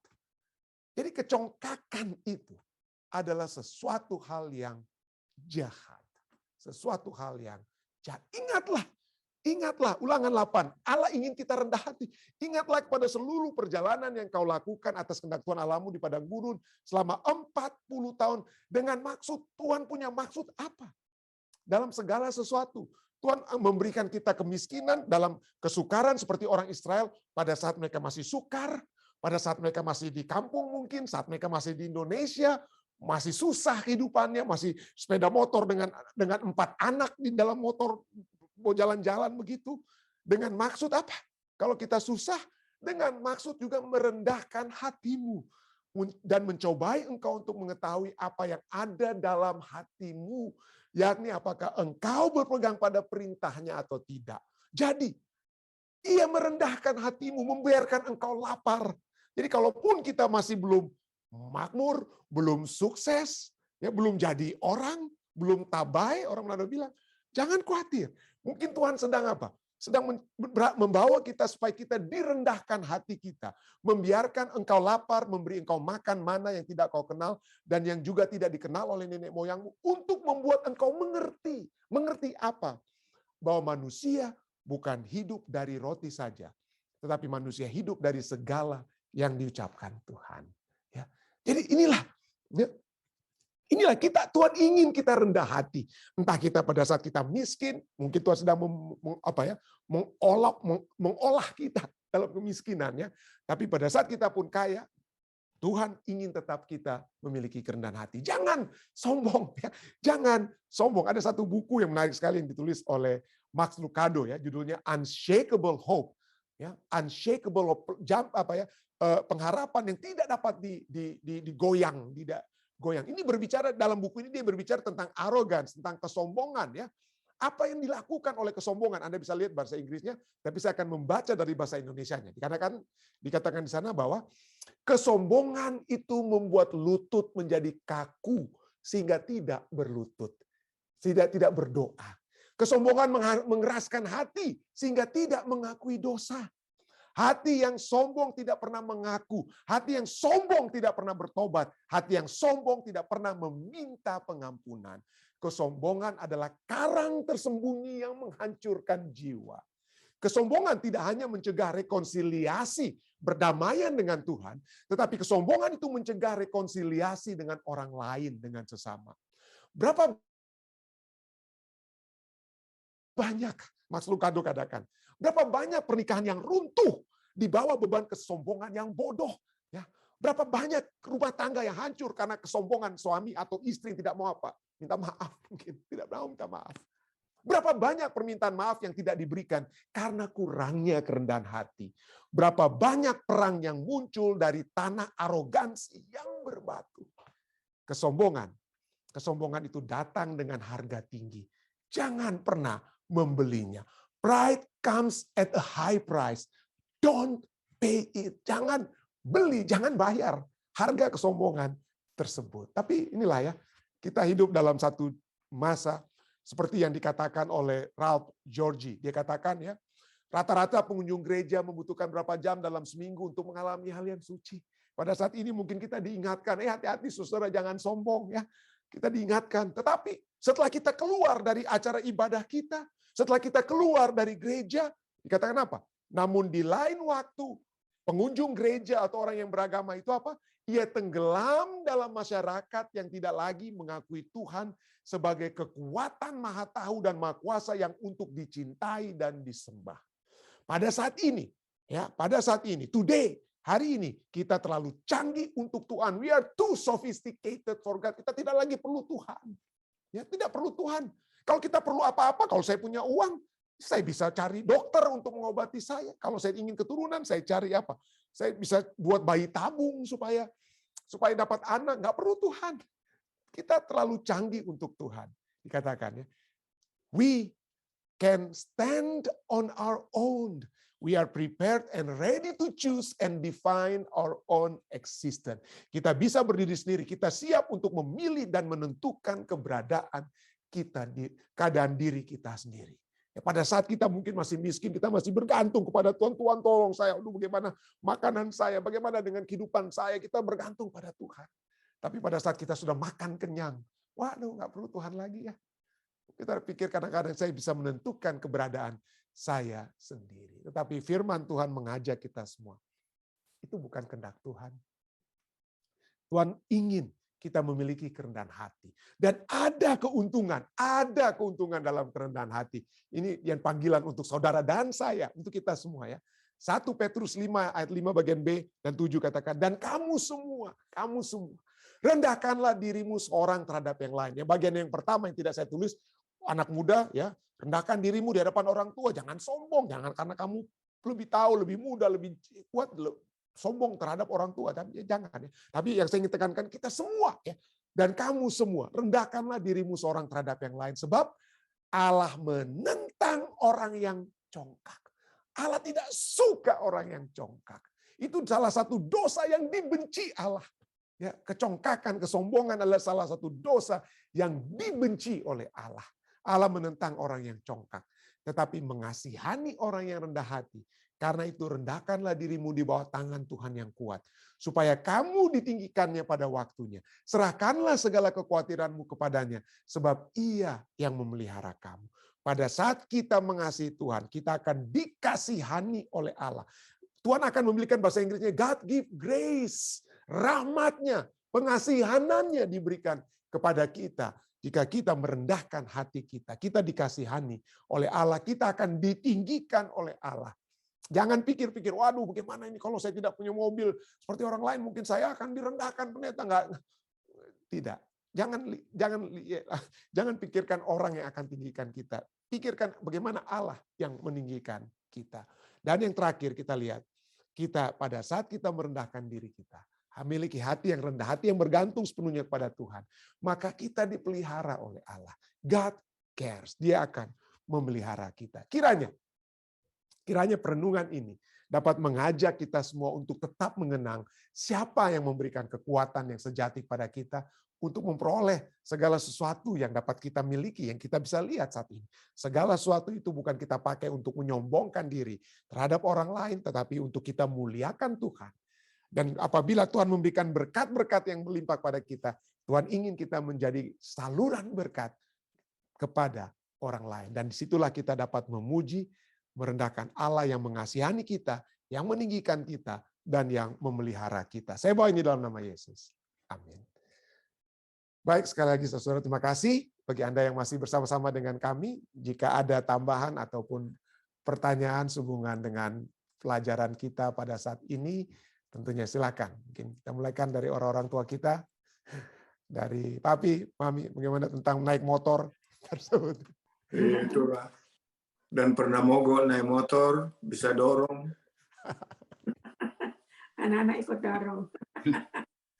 Jadi kecongkakan itu adalah sesuatu hal yang jahat. Sesuatu hal yang jahat. Ingatlah, Ulangan 8. Allah ingin kita rendah hati. Ingatlah kepada seluruh perjalanan yang kau lakukan atas kehendak Tuhan Allahmu di padang gurun selama 40 tahun. Dengan maksud, Tuhan punya maksud apa? Dalam segala sesuatu. Tuhan memberikan kita kemiskinan dalam kesukaran seperti orang Israel pada saat mereka masih sukar, pada saat mereka masih di kampung mungkin, saat mereka masih di Indonesia, masih susah kehidupannya, masih sepeda motor dengan 4 anak di dalam motor, mau jalan-jalan begitu. Dengan maksud apa? Kalau kita susah, dengan maksud juga merendahkan hatimu. Dan mencobai engkau untuk mengetahui apa yang ada dalam hatimu. Yakni apakah engkau berpegang pada perintahnya atau tidak. Jadi, ia merendahkan hatimu, membiarkan engkau lapar. Jadi kalaupun kita masih belum makmur, belum sukses, ya belum jadi orang, belum tabai, orang Manado bilang, jangan khawatir. Mungkin Tuhan sedang apa? Sedang membawa kita supaya kita direndahkan hati kita. Membiarkan engkau lapar, memberi engkau makan mana yang tidak kau kenal, dan yang juga tidak dikenal oleh nenek moyangmu, untuk membuat engkau mengerti. Mengerti apa? Bahwa manusia bukan hidup dari roti saja, tetapi manusia hidup dari segala yang diucapkan Tuhan. Ya. Jadi inilah Tuhan ingin kita rendah hati. Entah kita pada saat kita miskin, mungkin Tuhan sedang mengolah kita dalam kemiskinannya. Tapi pada saat kita pun kaya, Tuhan ingin tetap kita memiliki kerendahan hati. Jangan sombong, ya. Jangan sombong. Ada satu buku yang menarik sekali yang ditulis oleh Max Lucado, ya, judulnya Unshakable Hope, ya, Unshakable Hope, pengharapan yang tidak dapat digoyang, tidak goyang. Ini berbicara dalam buku ini, dia berbicara tentang arrogance, tentang kesombongan, ya. Apa yang dilakukan oleh kesombongan? Anda bisa lihat bahasa Inggrisnya, tapi saya akan membaca dari bahasa Indonesianya. Dikatakan di sana bahwa kesombongan itu membuat lutut menjadi kaku sehingga tidak berlutut, tidak berdoa. Kesombongan mengeraskan hati sehingga tidak mengakui dosa. Hati yang sombong tidak pernah mengaku, hati yang sombong tidak pernah bertobat, hati yang sombong tidak pernah meminta pengampunan. Kesombongan adalah karang tersembunyi yang menghancurkan jiwa. Kesombongan tidak hanya mencegah rekonsiliasi, berdamaian dengan Tuhan, tetapi kesombongan itu mencegah rekonsiliasi dengan orang lain, dengan sesama. Berapa banyak, Mas Lucado katakan, berapa banyak pernikahan yang runtuh di bawah beban kesombongan yang bodoh. Ya. Berapa banyak rumah tangga yang hancur karena kesombongan suami atau istri yang tidak mau apa? Minta maaf, mungkin tidak mau minta maaf. Berapa banyak permintaan maaf yang tidak diberikan karena kurangnya kerendahan hati. Berapa banyak perang yang muncul dari tanah arogansi yang berbatu. Kesombongan. Kesombongan itu datang dengan harga tinggi. Jangan pernah membelinya. Pride comes at a high price. Don't pay it. Jangan beli, jangan bayar harga kesombongan tersebut. Tapi inilah ya, kita hidup dalam satu masa seperti yang dikatakan oleh Ralph Georgi. Dia katakan ya, rata-rata pengunjung gereja membutuhkan berapa jam dalam seminggu untuk mengalami hal yang suci. Pada saat ini mungkin kita diingatkan, hati-hati saudara, jangan sombong ya. Kita diingatkan, tetapi setelah kita keluar dari acara ibadah kita, setelah kita keluar dari gereja, dikatakan apa? Namun di lain waktu, pengunjung gereja atau orang yang beragama itu apa? Ia tenggelam dalam masyarakat yang tidak lagi mengakui Tuhan sebagai kekuatan maha tahu dan maha kuasa yang untuk dicintai dan disembah. Pada saat ini, ya, pada saat ini, today, hari ini kita terlalu canggih untuk Tuhan. We are too sophisticated for God. Kita tidak lagi perlu Tuhan. Ya, tidak perlu Tuhan. Kalau kita perlu apa-apa, kalau saya punya uang, saya bisa cari dokter untuk mengobati saya. Kalau saya ingin keturunan, saya cari apa? Saya bisa buat bayi tabung supaya dapat anak. Nggak perlu Tuhan. Kita terlalu canggih untuk Tuhan. Dikatakan ya, we can stand on our own. We are prepared and ready to choose and define our own existence. Kita bisa berdiri sendiri, kita siap untuk memilih dan menentukan keberadaan kita di keadaan diri kita sendiri. Ya, pada saat kita mungkin masih miskin, kita masih bergantung kepada Tuhan. Tuhan tolong saya, bagaimana makanan saya, bagaimana dengan kehidupan saya, kita bergantung pada Tuhan. Tapi pada saat kita sudah makan kenyang, waduh, nggak perlu Tuhan lagi ya. Kita pikir kadang-kadang saya bisa menentukan keberadaan saya sendiri. Tetapi firman Tuhan mengajak kita semua. Itu bukan kehendak Tuhan. Tuhan ingin kita memiliki kerendahan hati. Dan ada keuntungan dalam kerendahan hati. Ini yang panggilan untuk saudara dan saya, untuk kita semua ya. 1 Petrus 5 ayat 5 bagian B dan 7 katakan, dan kamu semua, rendahkanlah dirimu seorang terhadap yang lain. Ya, bagian yang pertama yang tidak saya tulis, anak muda ya, rendahkan dirimu di hadapan orang tua, jangan sombong, jangan karena kamu lebih tahu, lebih muda, lebih kuat, sombong terhadap orang tua, tapi jangan ya. Tapi yang saya ingin tekankan kita semua ya, dan kamu semua rendahkanlah dirimu seorang terhadap yang lain, sebab Allah menentang orang yang congkak. Allah tidak suka orang yang congkak. Itu salah satu dosa yang dibenci Allah. Ya, kecongkakan, kesombongan adalah salah satu dosa yang dibenci oleh Allah. Allah menentang orang yang congkak, tetapi mengasihani orang yang rendah hati. Karena itu rendahkanlah dirimu di bawah tangan Tuhan yang kuat, supaya kamu ditinggikannya pada waktunya. Serahkanlah segala kekhawatiranmu kepadanya, sebab Ia yang memelihara kamu. Pada saat kita mengasihi Tuhan, kita akan dikasihani oleh Allah. Tuhan akan memberikan, bahasa Inggrisnya, God give grace, rahmatnya, pengasihanannya diberikan kepada kita. Jika kita merendahkan hati kita, kita dikasihani oleh Allah, kita akan ditinggikan oleh Allah. Jangan pikir-pikir, waduh bagaimana ini kalau saya tidak punya mobil seperti orang lain, mungkin saya akan direndahkan. Pendeta enggak. Tidak. Jangan pikirkan orang yang akan tinggikan kita. Pikirkan bagaimana Allah yang meninggikan kita. Dan yang terakhir kita lihat, kita pada saat kita merendahkan diri kita, memiliki hati yang rendah, hati yang bergantung sepenuhnya kepada Tuhan, maka kita dipelihara oleh Allah. God cares. Dia akan memelihara kita. Kiranya perenungan ini dapat mengajak kita semua untuk tetap mengenang siapa yang memberikan kekuatan yang sejati pada kita untuk memperoleh segala sesuatu yang dapat kita miliki, yang kita bisa lihat saat ini. Segala sesuatu itu bukan kita pakai untuk menyombongkan diri terhadap orang lain, tetapi untuk kita muliakan Tuhan. Dan apabila Tuhan memberikan berkat-berkat yang melimpah pada kita, Tuhan ingin kita menjadi saluran berkat kepada orang lain. Dan disitulah kita dapat memuji, merendahkan Allah yang mengasihani kita, yang meninggikan kita, dan yang memelihara kita. Saya bawa ini dalam nama Yesus. Amin. Baik, sekali lagi saudara, terima kasih bagi Anda yang masih bersama-sama dengan kami. Jika ada tambahan ataupun pertanyaan sehubungan dengan pelajaran kita pada saat ini, tentunya silakan. Mungkin kita mulaikan dari orang-orang tua kita, dari papi, mami, bagaimana tentang naik motor tersebut. Itulah. Dan pernah mogok naik motor, bisa dorong. Anak-anak ikut dorong.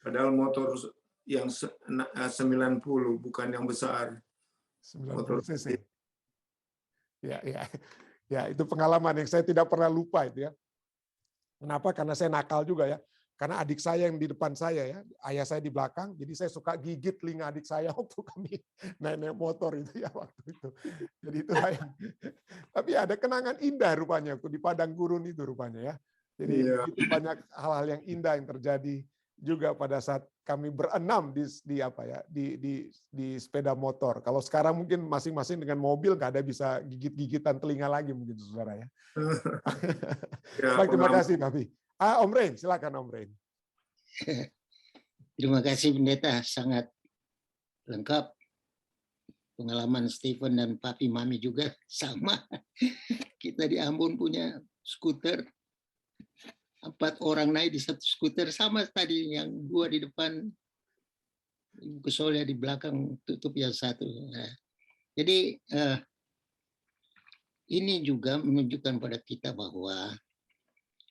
Padahal motor yang 90, bukan yang besar. 90 cc. Ya, ya. Ya, itu pengalaman yang saya tidak pernah lupa itu ya. Kenapa? Karena saya nakal juga ya. Karena adik saya yang di depan saya ya, ayah saya di belakang, jadi saya suka gigit telinga adik saya waktu kami naik motor itu ya waktu itu. Jadi itulah yang. Tapi ada kenangan indah rupanya di padang gurun itu rupanya ya. Jadi begitu banyak hal-hal yang indah yang terjadi juga pada saat kami berenam di sepeda motor. Kalau sekarang mungkin masing-masing dengan mobil nggak ada bisa gigit-gigitan telinga lagi mungkin saudara ya. Baik, terima kasih Nabi. Om Rain, silakan Om Rain. Terima kasih Pendeta, sangat lengkap. Pengalaman Stephen dan Papi Mami juga sama. Kita di Ambon punya skuter. 4 orang naik di satu skuter, sama tadi yang 2 di depan, Ibu Kesolia di belakang tutup yang satu. Nah, jadi ini juga menunjukkan pada kita bahwa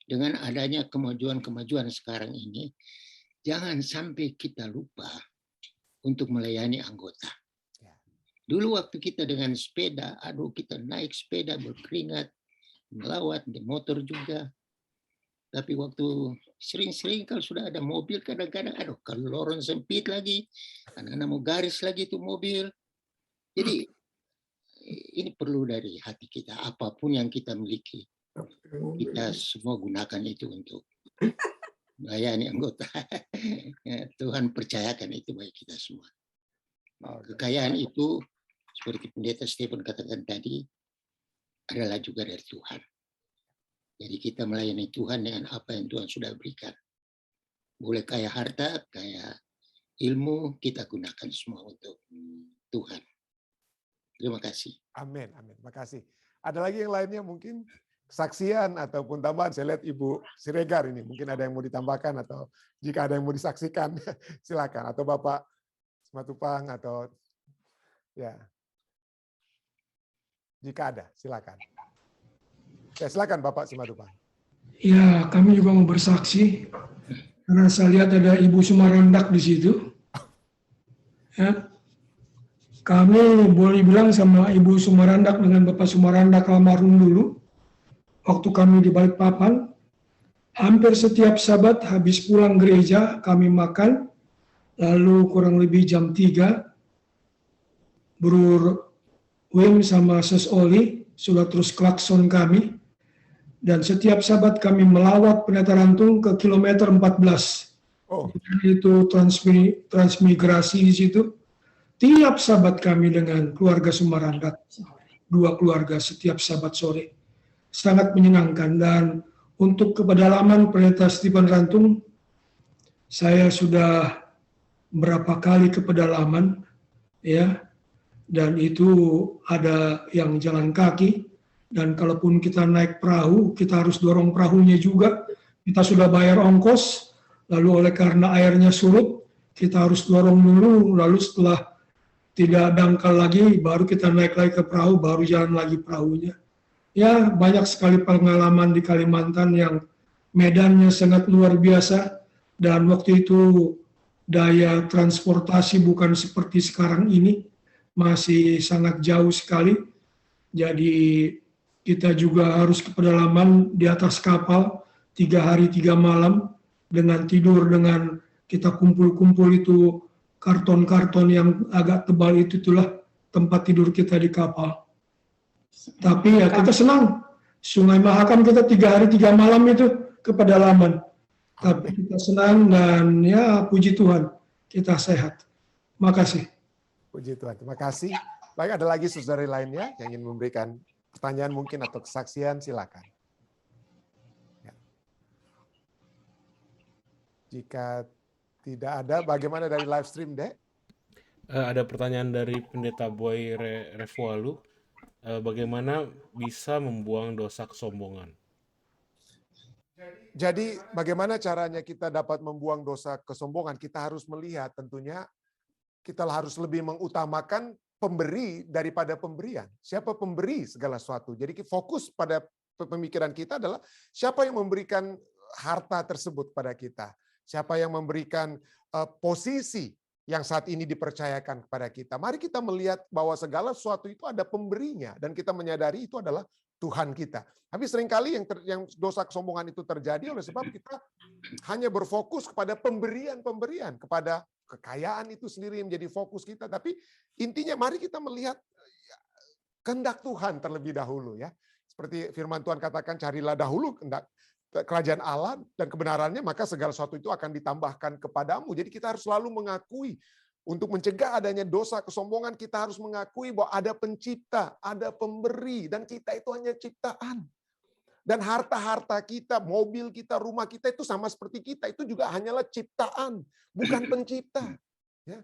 dengan adanya kemajuan-kemajuan sekarang ini, jangan sampai kita lupa untuk melayani anggota. Dulu waktu kita dengan sepeda, kita naik sepeda berkeringat, melawat di motor juga. Tapi waktu sering-sering kalau sudah ada mobil, kadang-kadang, kalau lorong sempit lagi, anak-anak mau garis lagi itu mobil. Jadi ini perlu dari hati kita, apapun yang kita miliki. Kita semua gunakan itu untuk melayani anggota. Tuhan percayakan itu bagi kita semua. Kekayaan itu, seperti Pendeta Stephen katakan tadi, adalah juga dari Tuhan. Jadi kita melayani Tuhan dengan apa yang Tuhan sudah berikan. Boleh kaya harta, kaya ilmu, kita gunakan semua untuk Tuhan. Terima kasih. Amin, amin. Terima kasih. Ada lagi yang lainnya mungkin kesaksian ataupun tambahan. Saya lihat Ibu Siregar ini. Mungkin ada yang mau ditambahkan atau jika ada yang mau disaksikan, silakan. Atau Bapak Simatupang atau ya. Jika ada, silakan. Ya, silakan Bapak Simatupang. Ya, kami juga mau bersaksi. Karena saya lihat ada Ibu Sumarandak di situ. Ya. Kami boleh bilang sama Ibu Sumarandak dengan Bapak Sumarandak almarhum dulu, waktu kami di Balikpapan, hampir setiap Sabat habis pulang gereja kami makan, lalu kurang lebih jam 3, Bro Wim sama Sus Oli sudah terus klakson kami, dan setiap Sabat kami melawat Pendeta Rantung ke kilometer 14. Itu transmigrasi di situ. Tiap Sabat kami dengan keluarga Sumarandak, 2 keluarga setiap Sabat sore. Sangat menyenangkan. Dan untuk ke pedalaman Pendeta Stephen Rantung, saya sudah berapa kali ke pedalaman, ya, dan itu ada yang jalan kaki, dan kalaupun kita naik perahu, kita harus dorong perahunya juga. Kita sudah bayar ongkos, lalu oleh karena airnya surut, kita harus dorong dulu, lalu setelah tidak dangkal lagi, baru kita naik lagi ke perahu, baru jalan lagi perahunya. Ya, banyak sekali pengalaman di Kalimantan yang medannya sangat luar biasa, dan waktu itu daya transportasi bukan seperti sekarang ini, masih sangat jauh sekali. Jadi kita juga harus ke pedalaman di atas kapal, 3 hari 3 malam, dengan tidur, dengan kita kumpul-kumpul itu, karton-karton yang agak tebal itu, itulah tempat tidur kita di kapal. Tapi ya kita senang. Sungai Mahakam kita 3 hari 3 malam itu ke pedalaman. Tapi kita senang dan ya puji Tuhan kita sehat. Makasih. Puji Tuhan. Terima kasih. Baik, ada lagi saudara lainnya yang ingin memberikan pertanyaan mungkin atau kesaksian, silakan. Ya. Jika tidak ada, bagaimana dari live stream, Dek? Ada pertanyaan dari Pendeta Boy Refualu. Bagaimana bisa membuang dosa kesombongan? Jadi bagaimana caranya kita dapat membuang dosa kesombongan? Kita harus melihat tentunya kita harus lebih mengutamakan pemberi daripada pemberian. Siapa pemberi segala sesuatu. Jadi fokus pada pemikiran kita adalah siapa yang memberikan harta tersebut pada kita. Siapa yang memberikan posisi yang saat ini dipercayakan kepada kita. Mari kita melihat bahwa segala sesuatu itu ada pemberinya dan kita menyadari itu adalah Tuhan kita. Tapi seringkali yang dosa kesombongan itu terjadi oleh sebab kita hanya berfokus kepada pemberian, kepada kekayaan itu sendiri yang menjadi fokus kita. Tapi intinya mari kita melihat kehendak Tuhan terlebih dahulu ya. Seperti firman Tuhan katakan, carilah dahulu kehendak kerajaan Allah dan kebenarannya, maka segala sesuatu itu akan ditambahkan kepadamu. Jadi kita harus selalu mengakui, untuk mencegah adanya dosa kesombongan, kita harus mengakui bahwa ada pencipta, ada pemberi, dan kita itu hanya ciptaan. Dan harta-harta kita, mobil kita, rumah kita itu sama seperti kita, itu juga hanyalah ciptaan, bukan pencipta. Ya.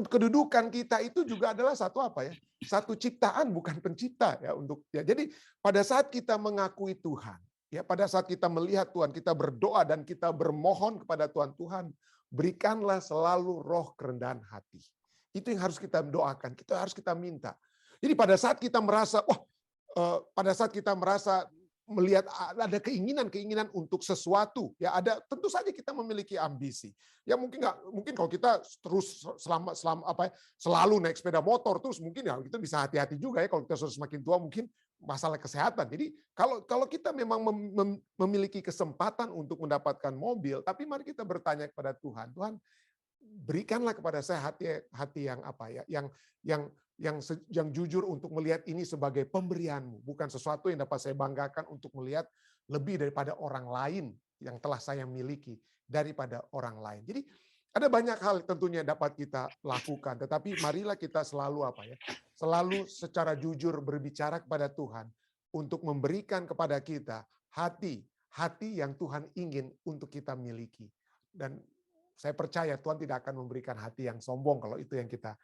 Kedudukan kita itu juga adalah satu apa ya? Satu ciptaan, bukan pencipta ya. Jadi pada saat kita mengakui Tuhan, ya, pada saat kita melihat Tuhan, kita berdoa dan kita bermohon kepada Tuhan, berikanlah selalu roh kerendahan hati. Itu yang harus kita doakan, kita harus kita minta. Jadi pada saat kita merasa, pada saat kita merasa melihat ada keinginan untuk sesuatu, ya ada, tentu saja kita memiliki ambisi. Ya mungkin kalau kita terus selalu naik sepeda motor terus, mungkin ya kita bisa hati-hati juga ya kalau kita sudah semakin tua, mungkin masalah kesehatan. Jadi kalau kita memang memiliki kesempatan untuk mendapatkan mobil, tapi mari kita bertanya kepada Tuhan, Tuhan berikanlah kepada saya hati yang apa ya, yang jujur untuk melihat ini sebagai pemberianmu, bukan sesuatu yang dapat saya banggakan untuk melihat lebih daripada orang lain yang telah saya miliki daripada orang lain. Jadi ada banyak hal tentunya dapat kita lakukan, tetapi marilah kita selalu selalu secara jujur berbicara kepada Tuhan untuk memberikan kepada kita hati yang Tuhan ingin untuk kita miliki. Dan saya percaya Tuhan tidak akan memberikan hati yang sombong kalau itu yang kita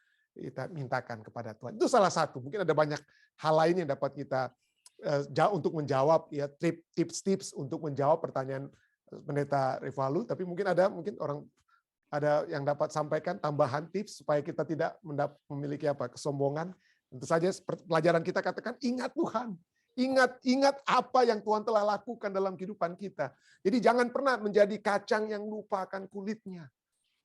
mintakan kepada Tuhan. Itu salah satu. Mungkin ada banyak hal lain yang dapat kita untuk menjawab ya, tips-tips untuk menjawab pertanyaan Pendeta Revalu. Tapi mungkin ada yang dapat sampaikan tambahan tips supaya kita tidak memiliki kesombongan. Tentu saja pelajaran kita katakan ingat Tuhan. Ingat apa yang Tuhan telah lakukan dalam kehidupan kita. Jadi jangan pernah menjadi kacang yang lupakan kulitnya.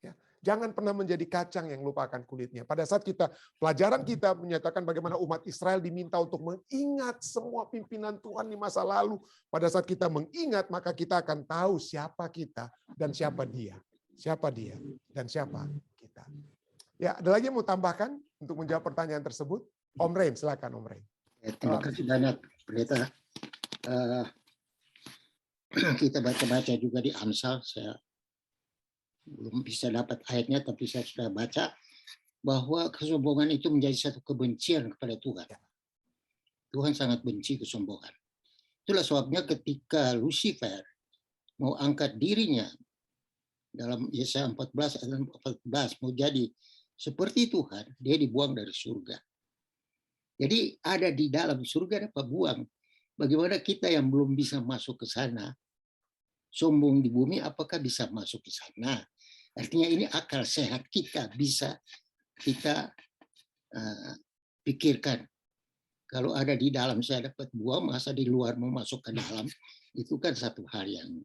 Ya, jangan pernah menjadi kacang yang lupakan kulitnya. Pada saat pelajaran kita menyatakan bagaimana umat Israel diminta untuk mengingat semua pimpinan Tuhan di masa lalu. Pada saat kita mengingat, maka kita akan tahu siapa kita dan siapa Dia. Siapa Dia dan siapa kita. Ya, ada lagi yang mau tambahkan untuk menjawab pertanyaan tersebut? Om Rain, silakan Om Rain. Terima kasih banyak, Pendeta. Kita baca-baca juga di Amsal, saya belum bisa dapat ayatnya, tapi saya sudah baca bahwa kesombongan itu menjadi satu kebencian kepada Tuhan. Tuhan sangat benci kesombongan. Itulah sebabnya ketika Lucifer mau angkat dirinya dalam Yesaya 14 ayat 14 mau jadi seperti Tuhan, dia dibuang dari surga. Jadi ada di dalam surga dapat buang. Bagaimana kita yang belum bisa masuk ke sana, sombong di bumi, apakah bisa masuk ke sana? Artinya ini akal sehat kita bisa kita pikirkan. Kalau ada di dalam saya dapat buang, masa di luar mau masuk ke dalam, itu kan satu hal yang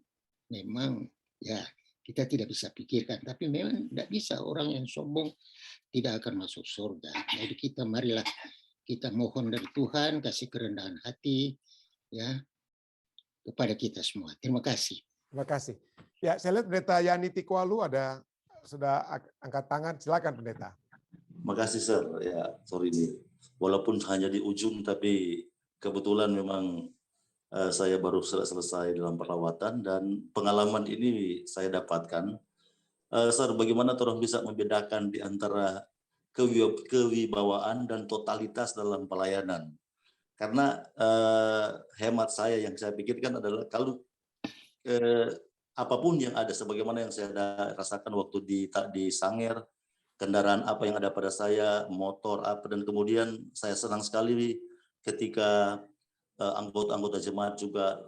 memang ya kita tidak bisa pikirkan. Tapi memang tidak bisa, orang yang sombong tidak akan masuk surga. Jadi marilah kita mohon dari Tuhan kasih kerendahan hati ya kepada kita semua. Terima kasih. Terima kasih. Ya, saya lihat Pendeta Yani Tikwalu sudah angkat tangan. Silakan Pendeta. Makasih Sir. Ya, sorry nih. Walaupun hanya di ujung, tapi kebetulan memang saya baru selesai dalam perawatan dan pengalaman ini saya dapatkan. Sir, bagaimana orang bisa membedakan di antara kewibawaan dan totalitas dalam pelayanan? Karena hemat saya yang saya pikirkan adalah kalau apapun yang ada, sebagaimana yang saya rasakan waktu di Sangir, kendaraan apa yang ada pada saya, motor apa, dan kemudian saya senang sekali ketika anggota-anggota jemaat juga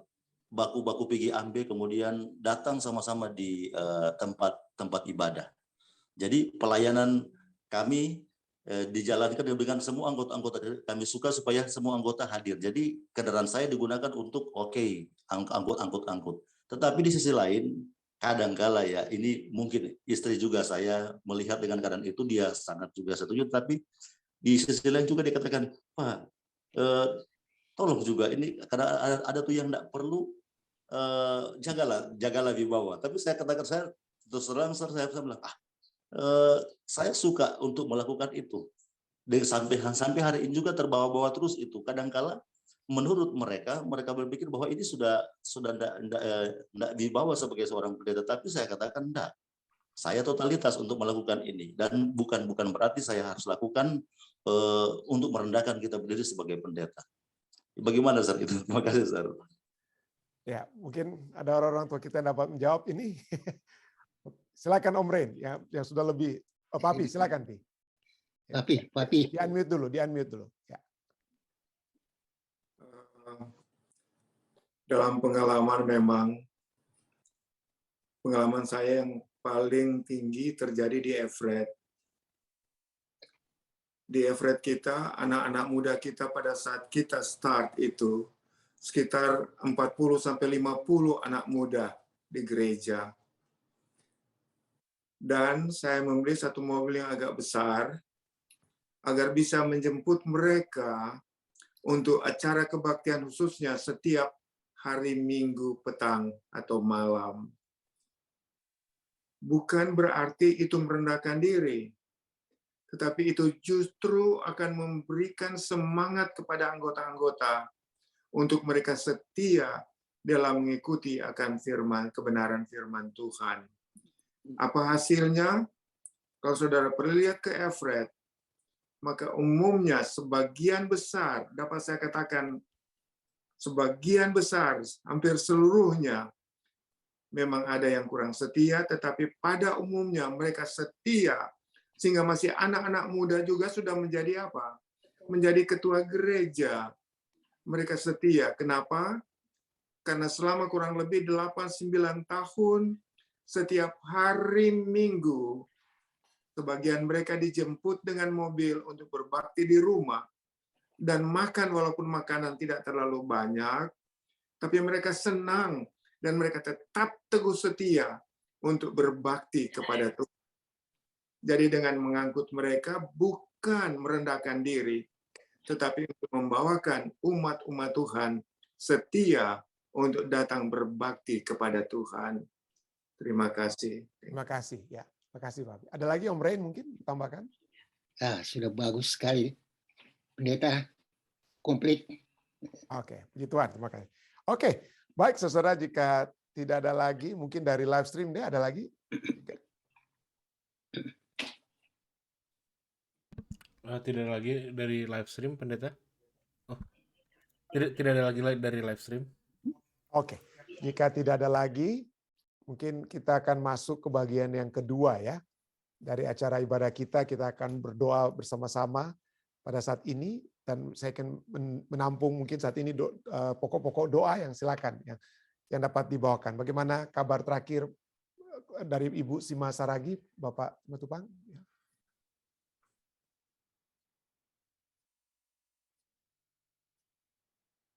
baku-baku pergi ambil, kemudian datang sama-sama di tempat ibadah. Jadi pelayanan kami dijalankan dengan semua anggota-anggota. Kami suka supaya semua anggota hadir. Jadi kendaraan saya digunakan untuk angkut. Tetapi di sisi lain, kadangkala ya, ini mungkin istri juga saya melihat dengan keadaan itu, dia sangat juga setuju. Tapi di sisi lain juga dikatakan, Pak, tolong juga ini karena ada tuh yang tidak perlu, jagalah wibawa. Tapi saya katakan, saya terus terang saya bilang, saya suka untuk melakukan itu. Dan sampai hari ini juga terbawa-bawa terus itu. Kadangkala menurut mereka berpikir bahwa ini sudah tidak dibawa sebagai seorang pendeta. Tapi saya katakan enggak. Saya totalitas untuk melakukan ini, dan bukan berarti saya harus lakukan untuk merendahkan kita berdiri sebagai pendeta. Bagaimana, Sar, itu? Terima kasih, Sar. Ya, mungkin ada orang tua kita yang dapat menjawab ini. Silakan Om Rain yang sudah lebih. Papi, silakan Pi. Papi. Di unmute dulu. Ya. Dalam pengalaman saya yang paling tinggi terjadi di Everett. Di Everett kita, anak-anak muda kita pada saat kita start itu sekitar 40-50 anak muda di gereja. Dan saya membeli satu mobil yang agak besar agar bisa menjemput mereka untuk acara kebaktian khususnya setiap hari Minggu petang atau malam. Bukan berarti itu merendahkan diri, tetapi itu justru akan memberikan semangat kepada anggota-anggota untuk mereka setia dalam mengikuti akan kebenaran firman Tuhan. Apa hasilnya? Kalau saudara perlu lihat ke Everett, maka umumnya sebagian besar, dapat saya katakan sebagian besar, hampir seluruhnya, memang ada yang kurang setia, tetapi pada umumnya mereka setia, sehingga masih anak-anak muda juga sudah menjadi apa? Menjadi ketua gereja. Mereka setia. Kenapa? Karena selama kurang lebih 8-9 tahun, setiap hari Minggu, sebagian mereka dijemput dengan mobil untuk berbakti di rumah dan makan walaupun makanan tidak terlalu banyak, tapi mereka senang dan mereka tetap teguh setia untuk berbakti kepada Tuhan. Jadi dengan mengangkut mereka bukan merendahkan diri, tetapi untuk membawakan umat-umat Tuhan setia untuk datang berbakti kepada Tuhan. Terima kasih. Terima kasih. Ya, terima kasih, Pak. Ada lagi Om Rain mungkin tambahkan? Sudah bagus sekali. Pendeta, komplit. Oke, puji Tuhan. Terima kasih. Oke, baik saudara, jika tidak ada lagi, mungkin dari live stream deh, ada lagi? Tidak lagi dari live stream, Pendeta. Oh, tidak ada lagi dari live stream. Oke, jika tidak ada lagi, mungkin kita akan masuk ke bagian yang kedua ya. Dari acara ibadah kita akan berdoa bersama-sama pada saat ini. Dan saya akan menampung mungkin saat ini pokok-pokok doa yang silakan yang dapat dibawakan. Bagaimana kabar terakhir dari Ibu Sima Saragi, Bapak Matupang?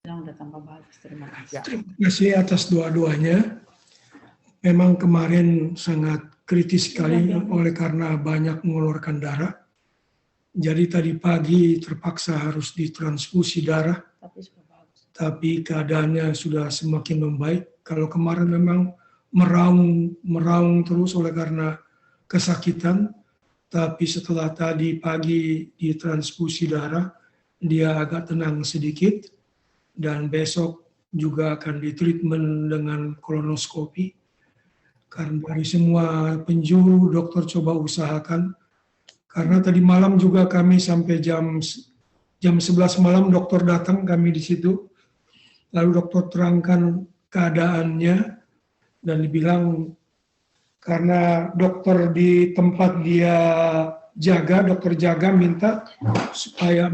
Udah tambah bagus, terima kasih. Ya. Terima kasih atas doa-doanya. Memang kemarin sangat kritis sekali oleh karena banyak mengeluarkan darah. Jadi tadi pagi terpaksa harus ditransfusi darah. Tapi keadaannya sudah semakin membaik. Kalau kemarin memang meraung terus oleh karena kesakitan. Tapi setelah tadi pagi ditransfusi darah, dia agak tenang sedikit. Dan besok juga akan ditreatment dengan kolonoskopi. Karena dari semua penjuru dokter coba usahakan. Karena tadi malam juga kami sampai jam 11 malam dokter datang, kami di situ. Lalu dokter terangkan keadaannya dan dibilang karena dokter di tempat dia dokter jaga minta supaya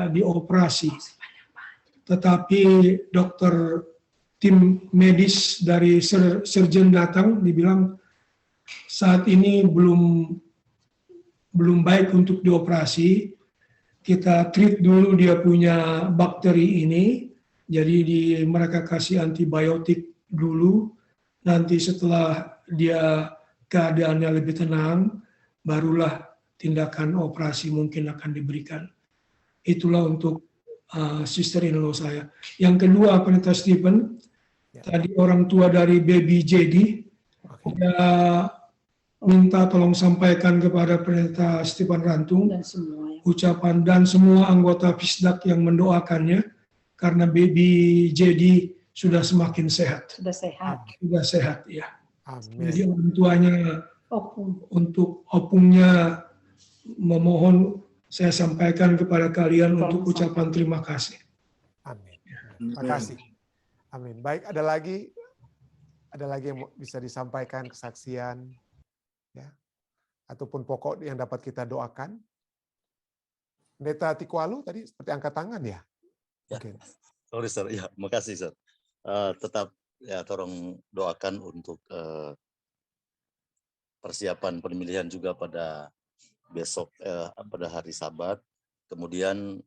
dioperasi. Tetapi dokter tim medis dari surgeon datang, dibilang saat ini belum belum baik untuk dioperasi. Kita treat dulu dia punya bakteri ini, jadi mereka kasih antibiotik dulu. Nanti setelah dia keadaannya lebih tenang, barulah tindakan operasi mungkin akan diberikan. Itulah untuk sister-in-law saya. Yang kedua, Pendeta Stephen, tadi orang tua dari baby JD, dia minta tolong sampaikan kepada Pendeta Stephen Rantung Dan semua yang ucapan dan semua anggota PISDAK yang mendoakannya karena baby JD sudah semakin sehat. sudah sehat. Sudah sehat, ya. Amin. Jadi orang tuanya Opung. untuk opungnya memohon saya sampaikan kepada kalian Tolong untuk ucapan terima kasih. Amin. Terima kasih. Amin. Baik, ada lagi yang bisa disampaikan kesaksian, ya, ataupun pokok yang dapat kita doakan. Pendeta Tikualu tadi seperti angkat tangan ya? Ya. Oke. Sorry, Sir. Ya, makasih, Sir. Tetap ya tolong doakan untuk persiapan pemilihan juga pada besok, pada hari Sabat. Kemudian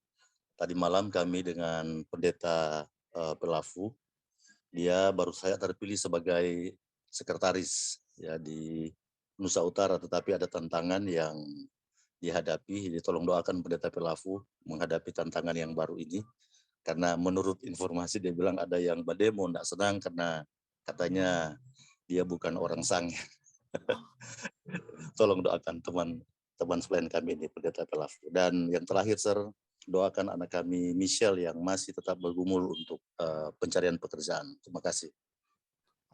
tadi malam kami dengan Pendeta Pelafu, dia baru saya terpilih sebagai sekretaris ya di Nusa Utara, tetapi ada tantangan yang dihadapi. Jadi tolong doakan Pendeta Pelafu menghadapi tantangan yang baru ini. Karena menurut informasi dia bilang ada yang bademo, tidak senang karena katanya dia bukan orang Sange. Tolong doakan teman selain kami ini, Pendeta Pelafu. Dan yang terakhir, Sir, doakan anak kami Michelle yang masih tetap bergumul untuk pencarian pekerjaan. Terima kasih.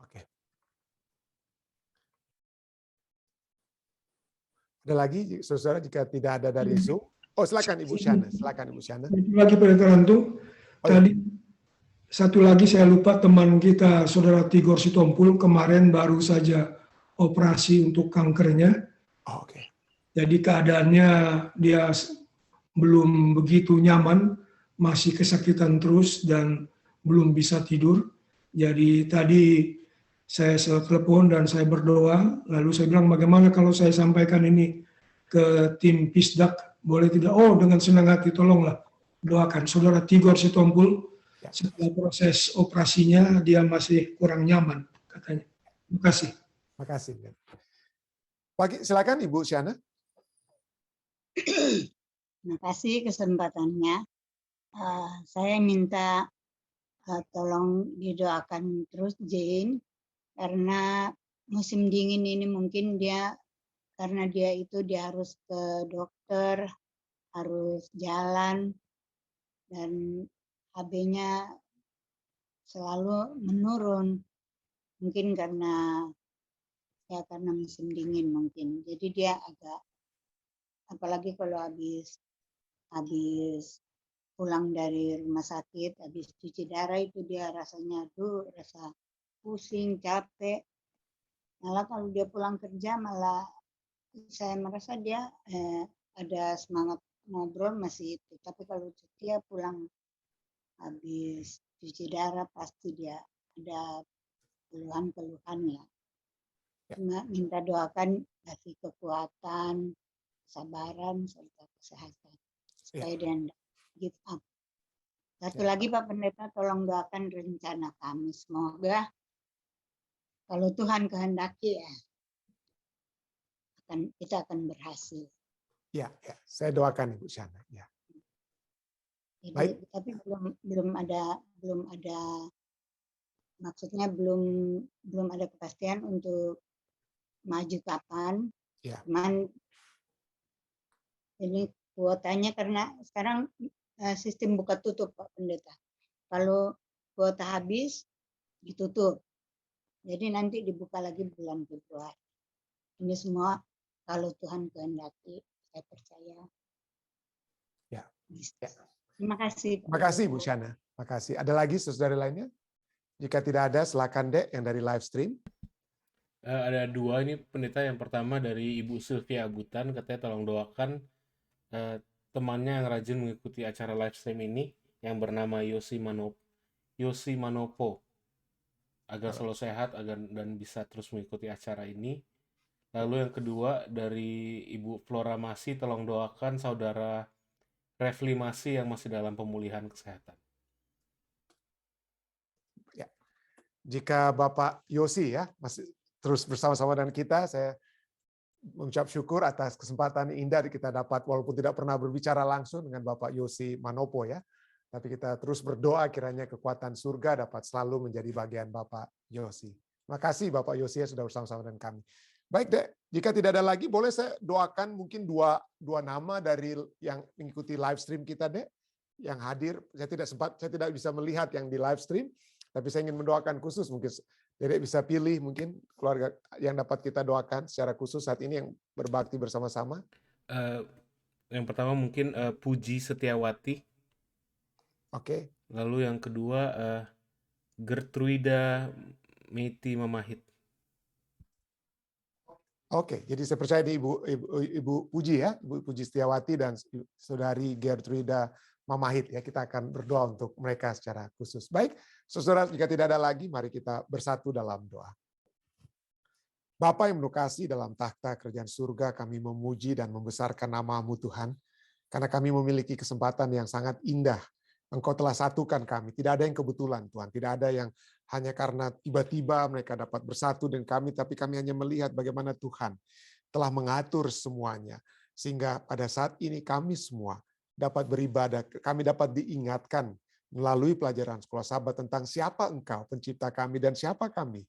Oke. Ada lagi, saudara, jika tidak ada dari Zoom? Oh, silakan Ibu Syana. Silakan Ibu Syana. Itu lagi Pendeta Rantung. Tadi satu lagi saya lupa, teman kita Saudara Tigor Sitompul kemarin baru saja operasi untuk kankernya. Oh, oke. Jadi keadaannya dia belum begitu nyaman, masih kesakitan terus dan belum bisa tidur. Jadi tadi saya telepon dan saya berdoa, lalu saya bilang bagaimana kalau saya sampaikan ini ke tim PISDAK, boleh tidak? Oh, dengan senang hati, tolonglah doakan. Saudara Tigor Sitompul, setelah proses operasinya dia masih kurang nyaman katanya. Terima kasih. Terima kasih. Silakan Ibu Syana. Terima kasih kesempatannya. Saya minta tolong didoakan terus Jane, karena musim dingin ini mungkin karena dia harus ke dokter, harus jalan, dan HB-nya selalu menurun. Mungkin karena musim dingin mungkin. Jadi dia agak, apalagi kalau habis pulang dari rumah sakit, habis cuci darah itu dia rasanya rasa pusing, capek. Malah kalau dia pulang kerja malah saya merasa dia ada semangat ngobrol masih itu. Tapi kalau dia pulang habis cuci darah pasti dia ada keluhan-keluhan ya. Cuma minta doakan kasih kekuatan, kesabaran, serta kesehatan. Supaya dia tidak give up. Satu lagi Pak Pendeta, tolong doakan rencana kami. Semoga kalau Tuhan kehendaki ya, kita akan berhasil. Ya, saya doakan Ibu Syana. Ya. Jadi, tapi belum ada maksudnya belum ada kepastian untuk maju kapan. Ya. Cuman ini kuotanya karena sekarang sistem buka tutup Pak Pendeta. Kalau kuota habis ditutup. Jadi nanti dibuka lagi bulan Februari. Ini semua kalau Tuhan kehendaki, saya percaya. Ya. Terima kasih. Terima kasih Bu Syana. Terima kasih. Ada lagi saudara lainnya? Jika tidak ada, silakan Dek yang dari live stream. Ada dua ini Pendeta. Yang pertama dari Ibu Sylvia Abutan, katanya tolong doakan temannya yang rajin mengikuti acara live stream ini yang bernama Yosi Manopo agar selalu sehat dan bisa terus mengikuti acara ini. Lalu yang kedua dari Ibu Flora Masi, tolong doakan saudara Refli Masi yang masih dalam pemulihan kesehatan. Ya. Jika Bapak Yosi ya masih terus bersama-sama dengan kita, saya mengucap syukur atas kesempatan indah kita dapat, walaupun tidak pernah berbicara langsung dengan Bapak Yosi Manopo ya, tapi kita terus berdoa kiranya kekuatan surga dapat selalu menjadi bagian Bapak Yosi. Terima kasih Bapak Yosi sudah bersama-sama dengan kami. Baik Dek, jika tidak ada lagi, boleh saya doakan mungkin dua nama dari yang mengikuti live stream kita Dek, yang hadir. Saya tidak bisa melihat yang di live stream, tapi saya ingin mendoakan khusus, mungkin Dedek bisa pilih mungkin keluarga yang dapat kita doakan secara khusus saat ini yang berbakti bersama-sama. Yang pertama mungkin Puji Setiawati. Oke. Lalu yang kedua Gertruida Meti Mamahit. Oke, jadi saya percaya di Ibu Puji ya, Ibu Puji Setiawati dan Saudari Gertruida Mamahit ya, kita akan berdoa untuk mereka secara khusus. Baik, saudara, jika tidak ada lagi, mari kita bersatu dalam doa. Bapa yang menukasi dalam takhta kerajaan surga, kami memuji dan membesarkan nama-Mu Tuhan, karena kami memiliki kesempatan yang sangat indah. Engkau telah satukan kami, tidak ada yang kebetulan Tuhan, tidak ada yang hanya karena tiba-tiba mereka dapat bersatu dengan kami, tapi kami hanya melihat bagaimana Tuhan telah mengatur semuanya. Sehingga pada saat ini kami semua dapat beribadah, kami dapat diingatkan melalui pelajaran sekolah sahabat tentang siapa Engkau, pencipta kami, dan siapa kami,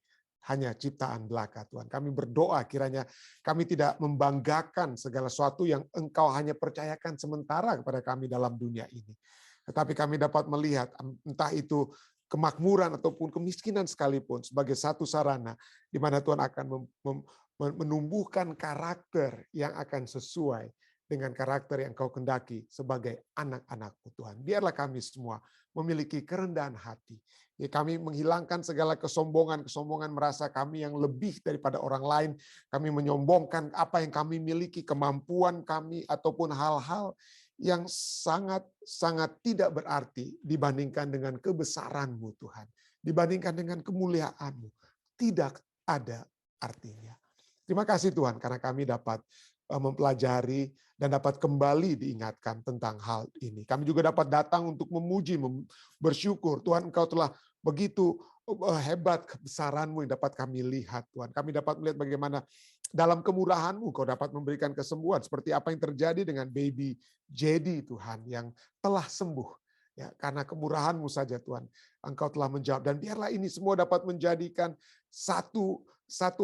hanya ciptaan belaka Tuhan. Kami berdoa kiranya kami tidak membanggakan segala sesuatu yang Engkau hanya percayakan sementara kepada kami dalam dunia ini. Tetapi kami dapat melihat entah itu kemakmuran ataupun kemiskinan sekalipun sebagai satu sarana di mana Tuhan akan menumbuhkan karakter yang akan sesuai dengan karakter yang Kau kendaki sebagai anak-anak-Mu Tuhan. Biarlah kami semua memiliki kerendahan hati. Ya, kami menghilangkan segala kesombongan merasa kami yang lebih daripada orang lain. Kami menyombongkan apa yang kami miliki, kemampuan kami ataupun hal-hal yang sangat tidak berarti dibandingkan dengan kebesaran-Mu Tuhan. Dibandingkan dengan kemuliaan-Mu. Tidak ada artinya. Terima kasih Tuhan karena kami dapat mempelajari dan dapat kembali diingatkan tentang hal ini. Kami juga dapat datang untuk memuji, bersyukur. Tuhan, Engkau telah begitu hebat kebesaran-Mu yang dapat kami lihat Tuhan. Kami dapat melihat bagaimana dalam kemurahan-Mu Kau dapat memberikan kesembuhan seperti apa yang terjadi dengan baby Jedi Tuhan yang telah sembuh. Ya, karena kemurahan-Mu saja Tuhan, Engkau telah menjawab. Dan biarlah ini semua dapat menjadikan satu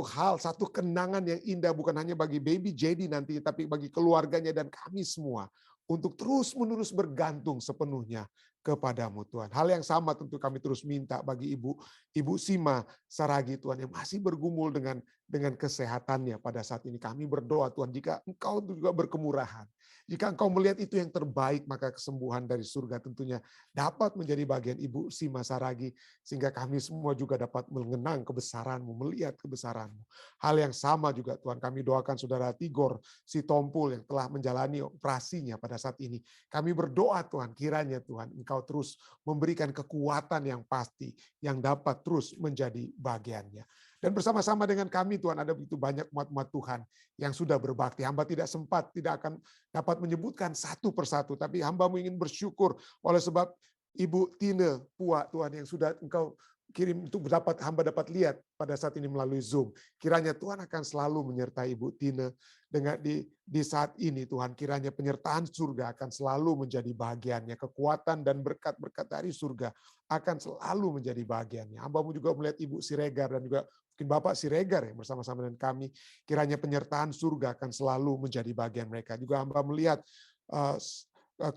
hal, satu kenangan yang indah bukan hanya bagi baby Jedi nanti, tapi bagi keluarganya dan kami semua untuk terus-menerus bergantung sepenuhnya kepada-Mu Tuhan. Hal yang sama tentu kami terus minta bagi Ibu Sima Saragi Tuhan yang masih bergumul dengan kesehatannya pada saat ini. Kami berdoa Tuhan, jika Engkau juga berkemurahan, jika Engkau melihat itu yang terbaik, maka kesembuhan dari surga tentunya dapat menjadi bagian Ibu Sima Saragi, sehingga kami semua juga dapat mengenang kebesaran-Mu, melihat kebesaran-Mu. Hal yang sama juga Tuhan, kami doakan Saudara Tigor Sitompul yang telah menjalani operasinya pada saat ini. Kami berdoa Tuhan, kiranya Tuhan Engkau terus memberikan kekuatan yang pasti, yang dapat terus menjadi bagiannya. Dan bersama-sama dengan kami Tuhan, ada begitu banyak umat-umat Tuhan yang sudah berbakti. Hamba tidak sempat, tidak akan dapat menyebutkan satu persatu, tapi hamba-Mu ingin bersyukur oleh sebab Ibu Tine Pua Tuhan yang sudah Engkau kirim untuk hamba dapat lihat pada saat ini melalui Zoom. Kiranya Tuhan akan selalu menyertai Ibu Tine dengan di saat ini Tuhan. Kiranya penyertaan surga akan selalu menjadi bagiannya. Kekuatan dan berkat-berkat dari surga akan selalu menjadi bagiannya. Hamba-Mu juga melihat Ibu Siregar dan juga mungkin Bapak Siregar yang bersama-sama dengan kami. Kiranya penyertaan surga akan selalu menjadi bagian mereka. Juga hamba melihat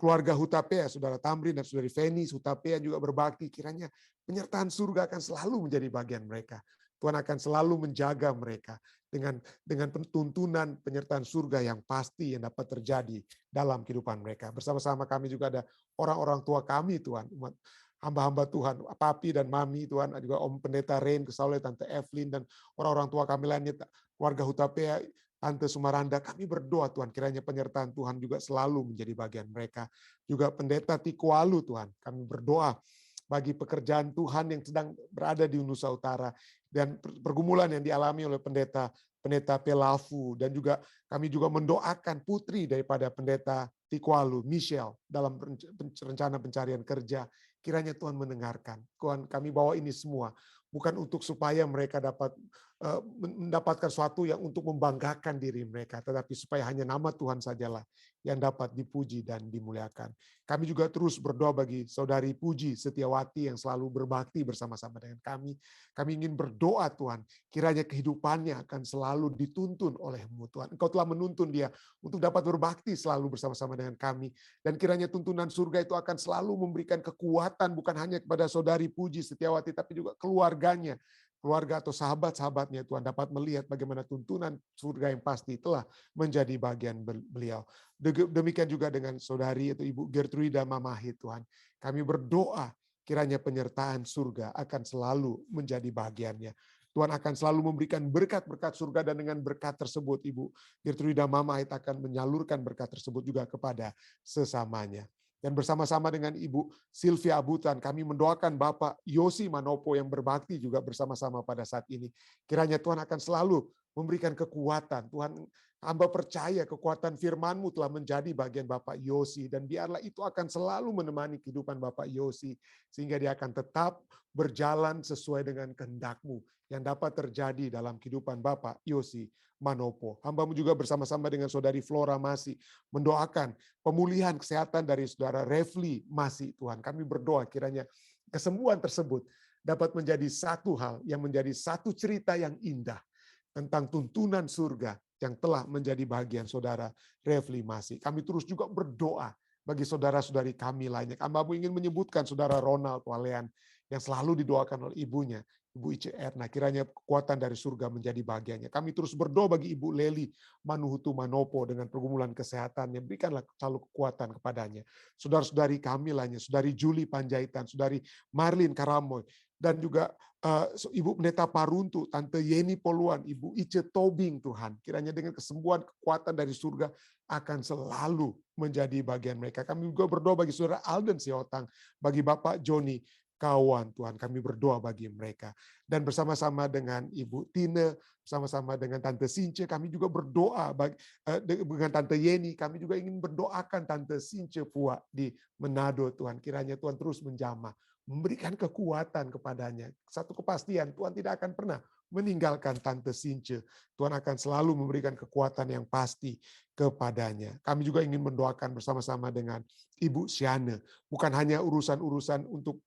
keluarga Hutapea, Saudara Tamrin dan Saudari Feni Hutapea juga berbakti. Kiranya penyertaan surga akan selalu menjadi bagian mereka. Tuhan akan selalu menjaga mereka dengan tuntunan penyertaan surga yang pasti yang dapat terjadi dalam kehidupan mereka. Bersama-sama kami juga ada orang-orang tua kami Tuhan, umat hamba-hamba Tuhan, Papi dan Mami Tuhan, juga Om Pendeta Rain, Kesaule, Tante Evelyn, dan orang-orang tua kami lainnya, keluarga Hutapea, Tante Sumaranda, kami berdoa Tuhan, kiranya penyertaan Tuhan juga selalu menjadi bagian mereka. Juga Pendeta Tikualu Tuhan, kami berdoa bagi pekerjaan Tuhan yang sedang berada di Nusa Utara, dan pergumulan yang dialami oleh Pendeta Pendeta Pelavu, dan juga kami juga mendoakan putri daripada Pendeta Tikwalu, Michelle, dalam rencana pencarian kerja. Kiranya Tuhan mendengarkan. Tuhan, kami bawa ini semua bukan untuk supaya mereka dapat mendapatkan sesuatu yang untuk membanggakan diri mereka, tetapi supaya hanya nama Tuhan sajalah yang dapat dipuji dan dimuliakan. Kami juga terus berdoa bagi saudari Puji Setiawati yang selalu berbakti bersama-sama dengan kami. Kami ingin berdoa Tuhan, kiranya kehidupannya akan selalu dituntun oleh-Mu Tuhan. Engkau telah menuntun dia untuk dapat berbakti selalu bersama-sama dengan kami. Dan kiranya tuntunan surga itu akan selalu memberikan kekuatan bukan hanya kepada saudari Puji Setiawati, tapi juga keluarganya, keluarga atau sahabat-sahabatnya. Tuhan dapat melihat bagaimana tuntunan surga yang pasti telah menjadi bagian beliau. Demikian juga dengan saudari atau Ibu Gertruida Mamahit Tuhan. Kami berdoa kiranya penyertaan surga akan selalu menjadi bagiannya. Tuhan akan selalu memberikan berkat-berkat surga, dan dengan berkat tersebut Ibu Gertruida Mamahit akan menyalurkan berkat tersebut juga kepada sesamanya. Dan bersama-sama dengan Ibu Sylvia Abutan, kami mendoakan Bapak Yosi Manopo yang berbakti juga bersama-sama pada saat ini. Kiranya Tuhan akan selalu memberikan kekuatan. Tuhan, hamba percaya kekuatan firman-Mu telah menjadi bagian Bapak Yosi, dan biarlah itu akan selalu menemani kehidupan Bapak Yosi, sehingga dia akan tetap berjalan sesuai dengan kehendak-Mu yang dapat terjadi dalam kehidupan Bapak Yosi Manopo. Hamba-Mu juga bersama-sama dengan saudari Flora Masih mendoakan pemulihan kesehatan dari saudara Refli Masih Tuhan. Kami berdoa kiranya kesembuhan tersebut dapat menjadi satu hal yang menjadi satu cerita yang indah tentang tuntunan surga yang telah menjadi bagian saudara Refli Masih. Kami terus juga berdoa bagi saudara-saudari kami lainnya. Hamba-Mu ingin menyebutkan saudara Ronald Walean yang selalu didoakan oleh ibunya, Ibu Ice Erna, kiranya kekuatan dari surga menjadi bagiannya. Kami terus berdoa bagi Ibu Leli Manuhutu Manopo dengan pergumulan kesehatannya. Berikanlah selalu kekuatan kepadanya. Saudara-saudari kami lainnya, saudari Juli Panjaitan, saudari Marlin Karamoy, dan juga Ibu Pendeta Paruntu, Tante Yeni Poluan, Ibu Ice Tobing Tuhan. Kiranya dengan kesembuhan, kekuatan dari surga akan selalu menjadi bagian mereka. Kami juga berdoa bagi saudara Alden Siotang, bagi Bapak Joni Kawan Tuhan, kami berdoa bagi mereka. Dan bersama-sama dengan Ibu Tine, bersama-sama dengan Tante Since, kami juga berdoa dengan Tante Yeni, kami juga ingin berdoakan Tante Since Pua di Manado Tuhan. Kiranya Tuhan terus menjamah, memberikan kekuatan kepadanya. Satu kepastian, Tuhan tidak akan pernah meninggalkan Tante Since. Tuhan akan selalu memberikan kekuatan yang pasti kepadanya. Kami juga ingin mendoakan bersama-sama dengan Ibu Siane, bukan hanya urusan-urusan untuk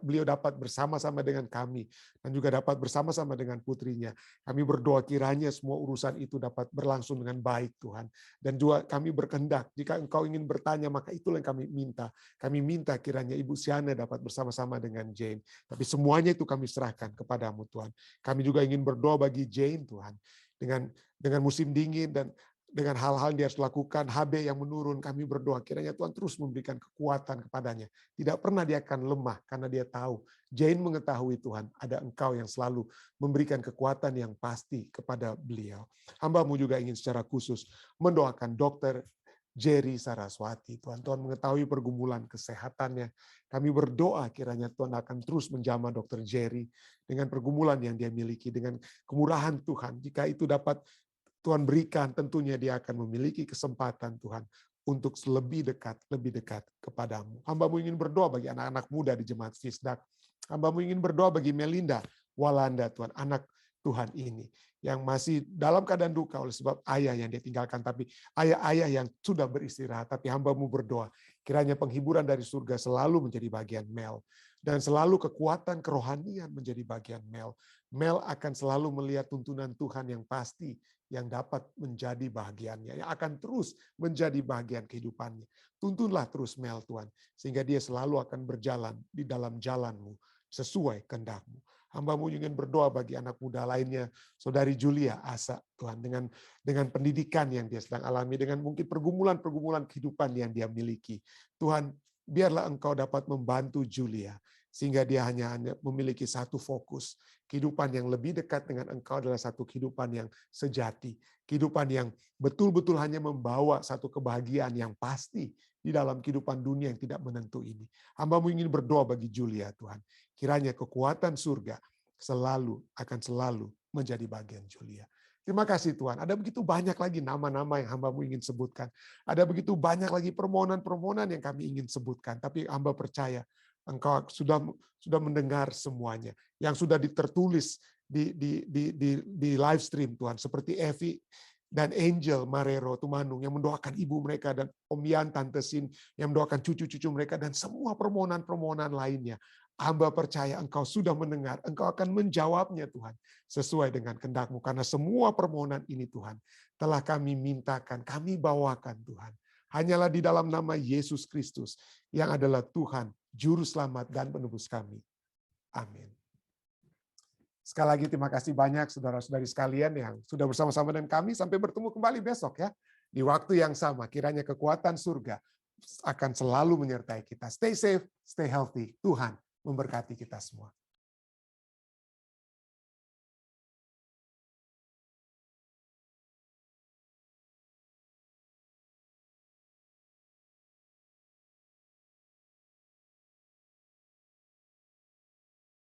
beliau dapat bersama-sama dengan kami dan juga dapat bersama-sama dengan putrinya. Kami berdoa kiranya semua urusan itu dapat berlangsung dengan baik Tuhan. Dan juga kami berkehendak jika Engkau ingin bertanya, maka itulah yang kami minta. Kami minta kiranya Ibu Siana dapat bersama-sama dengan Jane. Tapi semuanya itu kami serahkan kepadamu Tuhan. Kami juga ingin berdoa bagi Jane Tuhan. Dengan musim dingin dan dengan hal-hal yang dia harus lakukan, HB yang menurun, kami berdoa kiranya Tuhan terus memberikan kekuatan kepadanya. Tidak pernah dia akan lemah karena dia tahu, Jane mengetahui Tuhan, ada Engkau yang selalu memberikan kekuatan yang pasti kepada beliau. Hamba-Mu juga ingin secara khusus mendoakan Dr. Jerry Saraswati. Tuhan mengetahui pergumulan kesehatannya. Kami berdoa kiranya Tuhan akan terus menjamah Dr. Jerry dengan pergumulan yang dia miliki, dengan kemurahan Tuhan. Jika itu dapat Tuhan berikan, tentunya dia akan memiliki kesempatan Tuhan untuk lebih dekat kepadamu. Hamba-Mu ingin berdoa bagi anak-anak muda di Jemaat Fisdak. Hamba-Mu ingin berdoa bagi Melinda Walanda, Tuhan, anak Tuhan ini, yang masih dalam keadaan duka oleh sebab ayah yang dia tinggalkan, tapi ayah-ayah yang sudah beristirahat, tapi hamba-Mu berdoa, kiranya penghiburan dari surga selalu menjadi bagian Mel, dan selalu kekuatan kerohanian menjadi bagian Mel. Mel akan selalu melihat tuntunan Tuhan yang pasti, yang dapat menjadi bahagiannya, yang akan terus menjadi bagian kehidupannya. Tuntunlah terus Mel Tuhan, sehingga dia selalu akan berjalan di dalam jalan-Mu, sesuai kehendak-Mu. Hamba-Mu ingin berdoa bagi anak muda lainnya, saudari Julia Asa, Tuhan, dengan pendidikan yang dia sedang alami, dengan mungkin pergumulan-pergumulan kehidupan yang dia miliki. Tuhan, biarlah Engkau dapat membantu Julia, sehingga dia hanya memiliki satu fokus. Kehidupan yang lebih dekat dengan Engkau adalah satu kehidupan yang sejati. Kehidupan yang betul-betul hanya membawa satu kebahagiaan yang pasti di dalam kehidupan dunia yang tidak menentu ini. Hamba-Mu ingin berdoa bagi Julia, Tuhan. Kiranya kekuatan surga akan selalu menjadi bagian Julia. Terima kasih Tuhan. Ada begitu banyak lagi nama-nama yang hamba-Mu ingin sebutkan. Ada begitu banyak lagi permohonan-permohonan yang kami ingin sebutkan. Tapi hamba percaya Engkau sudah mendengar semuanya. Yang sudah tertulis di live stream Tuhan. Seperti Evi dan Angel Marero Tumanung yang mendoakan ibu mereka, dan Om Yan, Tante Sin yang mendoakan cucu-cucu mereka, dan semua permohonan-permohonan lainnya. Hamba percaya Engkau sudah mendengar, Engkau akan menjawabnya Tuhan, sesuai dengan kehendak-Mu. Karena semua permohonan ini Tuhan, telah kami mintakan, kami bawakan Tuhan. Hanyalah di dalam nama Yesus Kristus, yang adalah Tuhan, Juru Selamat dan Penebus kami. Amin. Sekali lagi terima kasih banyak saudara-saudari sekalian yang sudah bersama-sama dengan kami. Sampai bertemu kembali besok ya. Di waktu yang sama, kiranya kekuatan surga akan selalu menyertai kita. Stay safe, stay healthy. Tuhan memberkati kita semua.